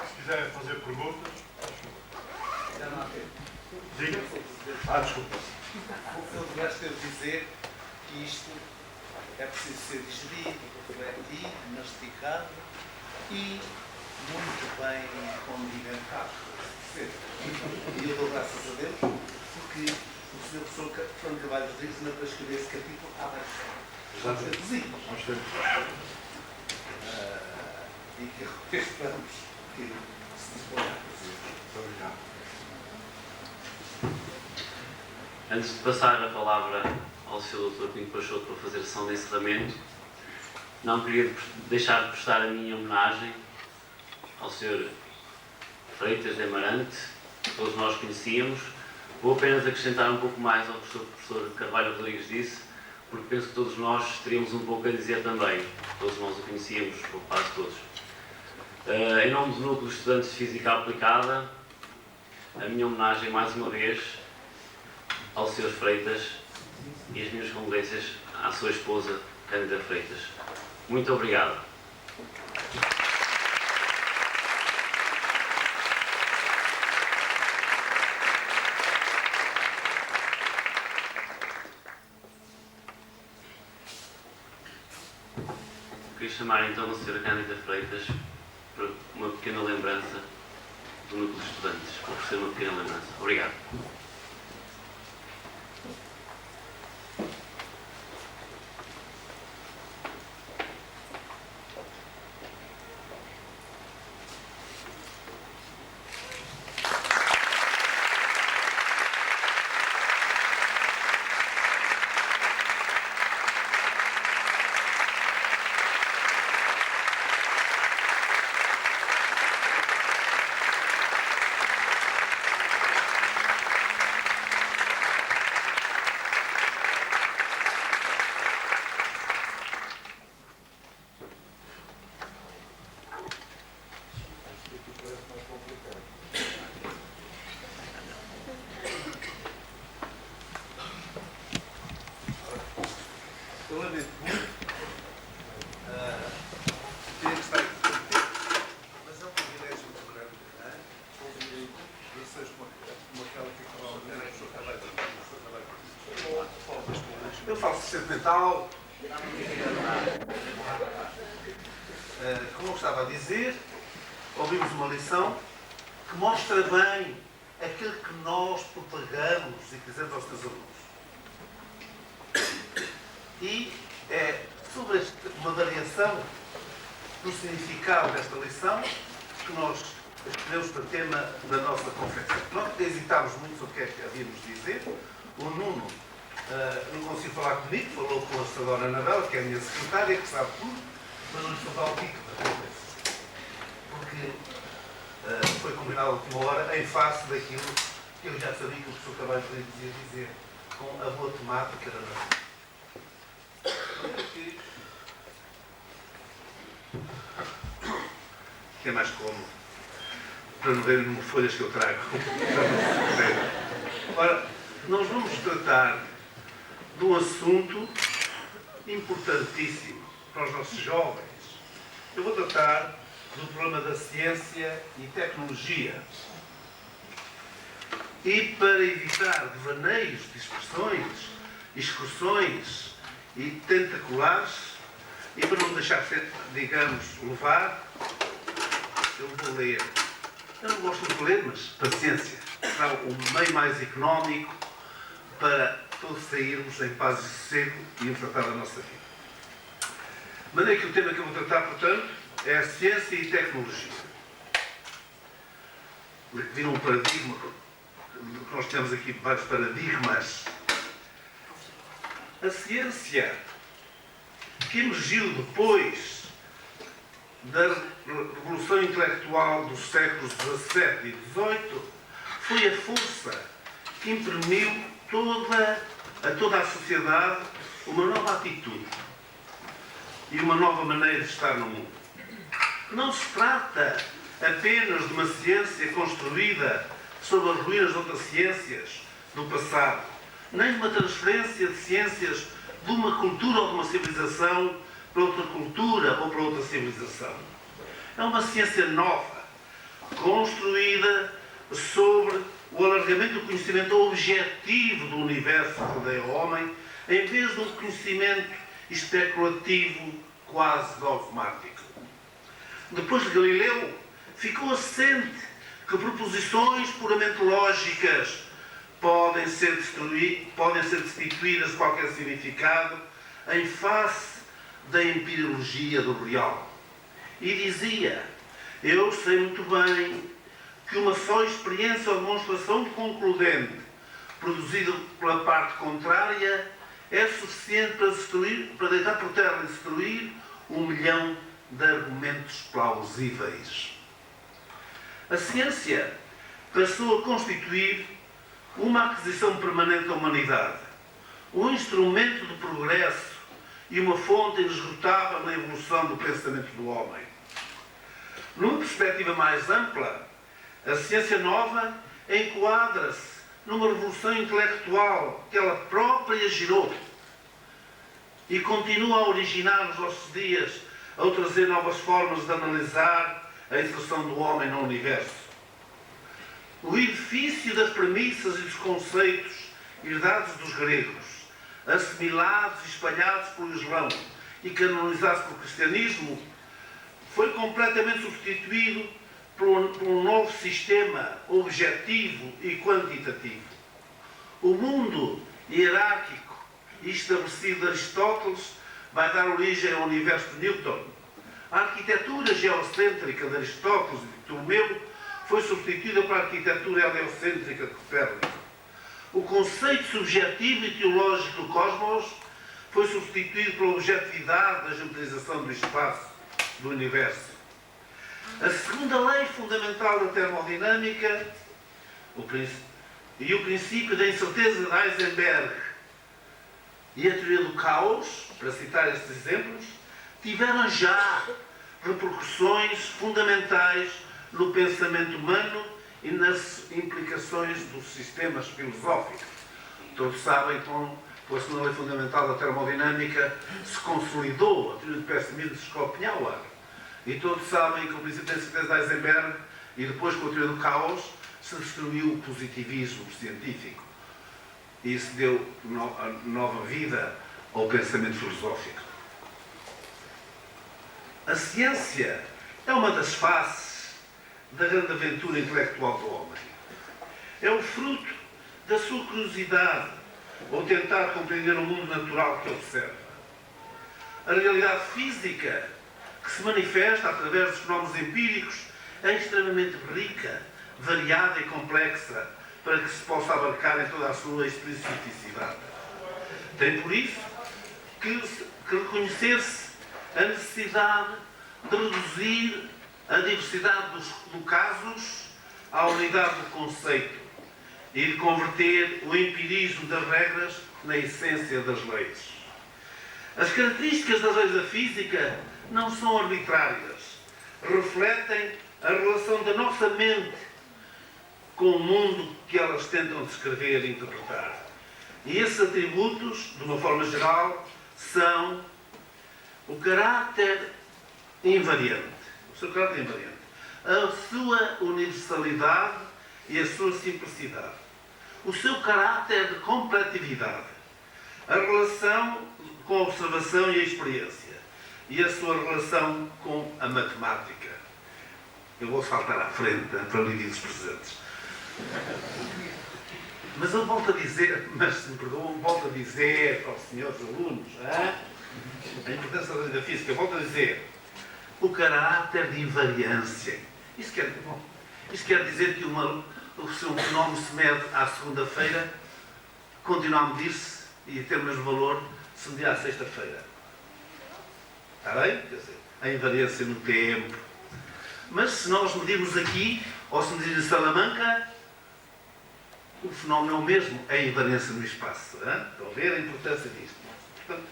Se quiserem fazer perguntas. Diga. Desculpa. O que vais ter de dizer que isto é preciso ser digerido, refletido, mastigado e muito bem condimentado. E eu dou graças a Deus porque o Sr. Professor Fernando Carvalho Rodrigues ainda para escrever esse capítulo há bem. Vamos ter cozinhos. Nós temos. E que esperamos que se disponha a fazer. Muito obrigado. Antes de passar a palavra ao Sr. Dr. Pinto Peixoto para fazer a sessão de encerramento, não queria deixar de prestar a minha homenagem ao Sr. Freitas de Amarante, que todos nós conhecíamos. Vou apenas acrescentar um pouco mais ao que o professor Carvalho Rodrigues disse, porque penso que todos nós teríamos um pouco a dizer também. Todos nós o conhecíamos, ou quase todos. Em nome do Núcleo de Estudantes de Física Aplicada, a minha homenagem mais uma vez ao Sr. Freitas e as minhas condolências à sua esposa, Cândida Freitas. Muito obrigado. Queria chamar então a Sra. Cândida Freitas para uma pequena lembrança do Núcleo de Estudantes. Oferecer uma pequena lembrança. Obrigado. Eu falo sentimental. Como eu estava a dizer, ouvimos uma lição que mostra bem aquilo que nós propagamos e dizemos aos teus alunos. E é sobre uma variação do significado desta lição que nós escolhemos para tema da nossa conferência. Nós hesitámos muito sobre o que é que havíamos de dizer. O Nuno não conseguiu falar comigo, falou com a senhora Anabela, que é a minha secretária, que sabe tudo, mas não lhe falou ao título da conferência. Porque foi combinado à última hora, em face daquilo que eu já sabia que o professor Cavalho podia dizer, com a boa temática da nossa. Que é mais cômodo, para não verem número de folhas que eu trago. Ora, nós vamos tratar de um assunto importantíssimo para os nossos jovens. Eu vou tratar do problema da ciência e tecnologia. E para evitar devaneios de expressões, excursões e tentaculares, e para não deixar ser, digamos, levar, eu vou ler. Eu não gosto de ler, mas paciência. Será o meio mais económico para todos sairmos em paz e sossego e enfrentar a nossa vida. De maneira que o tema que eu vou tratar, portanto, é a ciência e tecnologia. Viram um paradigma, nós temos aqui vários paradigmas. A ciência que emergiu depois da revolução intelectual dos séculos XVII e XVIII foi a força que imprimiu a toda a sociedade uma nova atitude e uma nova maneira de estar no mundo. Não se trata apenas de uma ciência construída sobre as ruínas de outras ciências do passado, nem de uma transferência de ciências de uma cultura ou de uma civilização para outra cultura ou para outra civilização. É uma ciência nova, construída sobre o alargamento do conhecimento objetivo do universo que rodeia o homem, em vez de um conhecimento especulativo quase dogmático. Depois de Galileu, ficou assente que proposições puramente lógicas podem ser destituídas de qualquer significado em face da empirologia do real. E dizia: eu sei muito bem que uma só experiência ou demonstração concludente produzida pela parte contrária é suficiente para deitar por terra e destruir 1 milhão de argumentos plausíveis. A ciência passou a constituir uma aquisição permanente da humanidade, um instrumento de progresso e uma fonte inesgotável na evolução do pensamento do homem. Numa perspectiva mais ampla, a ciência nova enquadra-se numa revolução intelectual que ela própria gerou e continua a originar nos nossos dias, ao trazer novas formas de analisar a inserção do homem no universo. O edifício das premissas e dos conceitos herdados dos gregos, assimilados e espalhados pelo Islão e canonizados pelo cristianismo, foi completamente substituído por um novo sistema objetivo e quantitativo. O mundo hierárquico e estabelecido de Aristóteles vai dar origem ao universo de Newton. A arquitetura geocêntrica de Aristóteles e de Ptolomeu foi substituída pela arquitetura heliocêntrica de Copérnico. O conceito subjetivo e teológico do cosmos foi substituído pela objetividade da geometrização do espaço, do universo. A segunda lei fundamental da termodinâmica e o princípio da incerteza de Heisenberg e a teoria do caos, para citar estes exemplos, tiveram já repercussões fundamentais no pensamento humano e nas implicações dos sistemas filosóficos. Todos sabem que com a segunda lei fundamental da termodinâmica se consolidou a teoria do pessimismo de Schopenhauer. E todos sabem que o princípio da incerteza de Heisenberg e depois com a teoria do caos se destruiu o positivismo científico. E isso deu nova vida ao pensamento filosófico. A ciência é uma das faces da grande aventura intelectual do homem. É o fruto da sua curiosidade ao tentar compreender o mundo natural que observa. A realidade física, que se manifesta através dos fenómenos empíricos, é extremamente rica, variada e complexa para que se possa abarcar em toda a sua especificidade. Tem por isso que reconhecer-se a necessidade de reduzir a diversidade dos casos à unidade do conceito e de converter o empirismo das regras na essência das leis. As características das leis da física não são arbitrárias, refletem a relação da nossa mente com o mundo que elas tentam descrever e interpretar. E esses atributos, de uma forma geral, são o caráter invariante, a sua universalidade e a sua simplicidade, o seu caráter de completividade, a relação com a observação e a experiência e a sua relação com a matemática. Eu vou saltar à frente para lhe os presentes. Mas eu volto a dizer, se me perdoam, volto a dizer para os senhores alunos, a importância da lei da física, eu volto a dizer, o caráter de invariância. Isto quer dizer que se um fenómeno se mede à segunda-feira, continua a medir-se e a ter o mesmo valor se medir à sexta-feira. Está bem? Quer dizer, a invariância no tempo. Mas se nós medirmos aqui, ou se medirmos em Salamanca, o fenómeno é o mesmo, é a invariância no espaço. Estão a ver a importância disto? Portanto,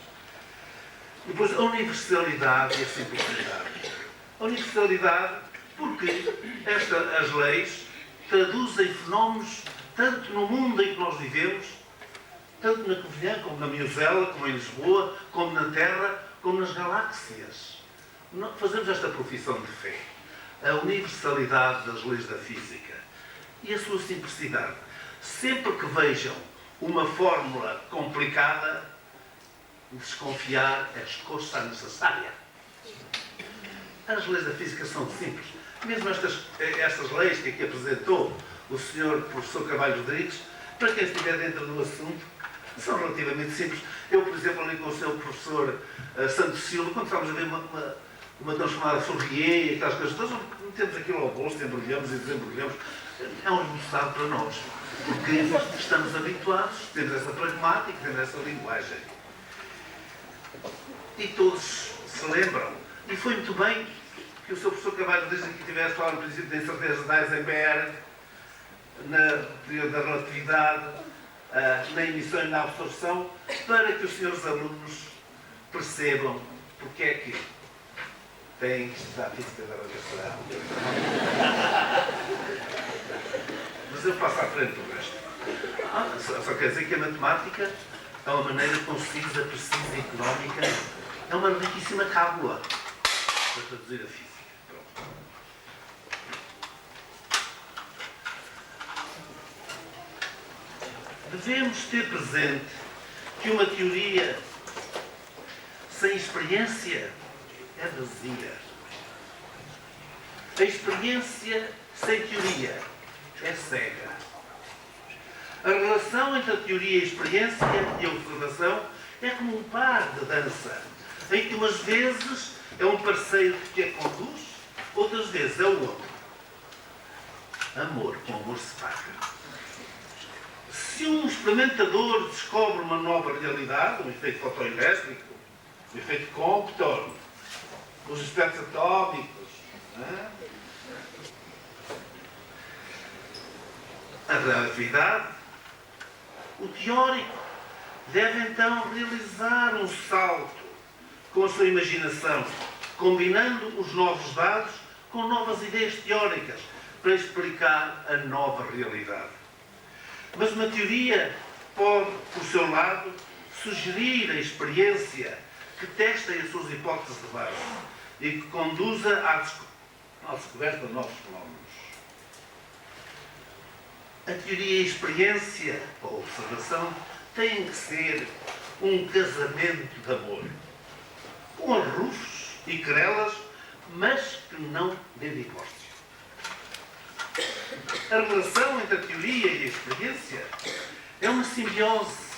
depois, a universalidade e a simplicidade. A universalidade, porque as leis traduzem fenómenos tanto no mundo em que nós vivemos, tanto na Covilhã, como na Miuzela, como em Lisboa, como na Terra, como nas galáxias. Nós fazemos esta profissão de fé. A universalidade das leis da física e a sua simplicidade. Sempre que vejam uma fórmula complicada, desconfiar é escoça necessária. As leis da física são simples. Mesmo estas leis que aqui apresentou o Sr. Professor Carvalho Rodrigues, para quem estiver dentro do assunto, são relativamente simples. Eu, por exemplo, ali com o seu professor Santos Silva, quando estávamos a ver uma tão chamada Fourier e aquelas coisas todas, metemos aquilo ao bolso, embrulhamos e desembrulhamos. É um esboçado para nós, porque estamos habituados, temos essa pragmática, temos essa linguagem. E todos se lembram. E foi muito bem que o seu professor Carvalho desde que tivesse falado no princípio da incerteza de Heisenberg, na teoria da relatividade, na emissão e na absorção, para que os senhores alunos percebam porque é que têm que estudar física da radiação. Mas eu passo à frente do resto. Só quer dizer que a matemática é uma maneira concisa, precisa e económica, é uma riquíssima cábula para traduzir a física. Pronto. Devemos ter presente que uma teoria sem experiência é vazia. A experiência sem teoria é cega. A relação entre a teoria e a experiência e a observação é como um par de dança, em que umas vezes é um parceiro que a conduz, outras vezes é o outro. Amor, com amor se paga. Se um experimentador descobre uma nova realidade, um efeito fotoelétrico, o efeito Compton, os espectros atómicos, a relatividade, o teórico deve então realizar um salto com a sua imaginação, combinando os novos dados com novas ideias teóricas para explicar a nova realidade. Mas uma teoria pode, por seu lado, sugerir a experiência que testa as suas hipóteses de base e que conduza à descoberta de novos fenómenos. A teoria e a experiência, ou observação, têm que ser um casamento de amor, com arrufos e querelas, mas que não dê divórcio. A relação entre a teoria e a experiência é uma simbiose.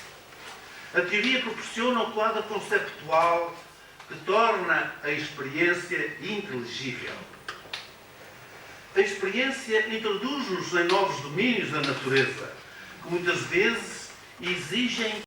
A teoria proporciona o quadro conceptual que torna a experiência inteligível. A experiência introduz-nos em novos domínios da natureza, que muitas vezes exigem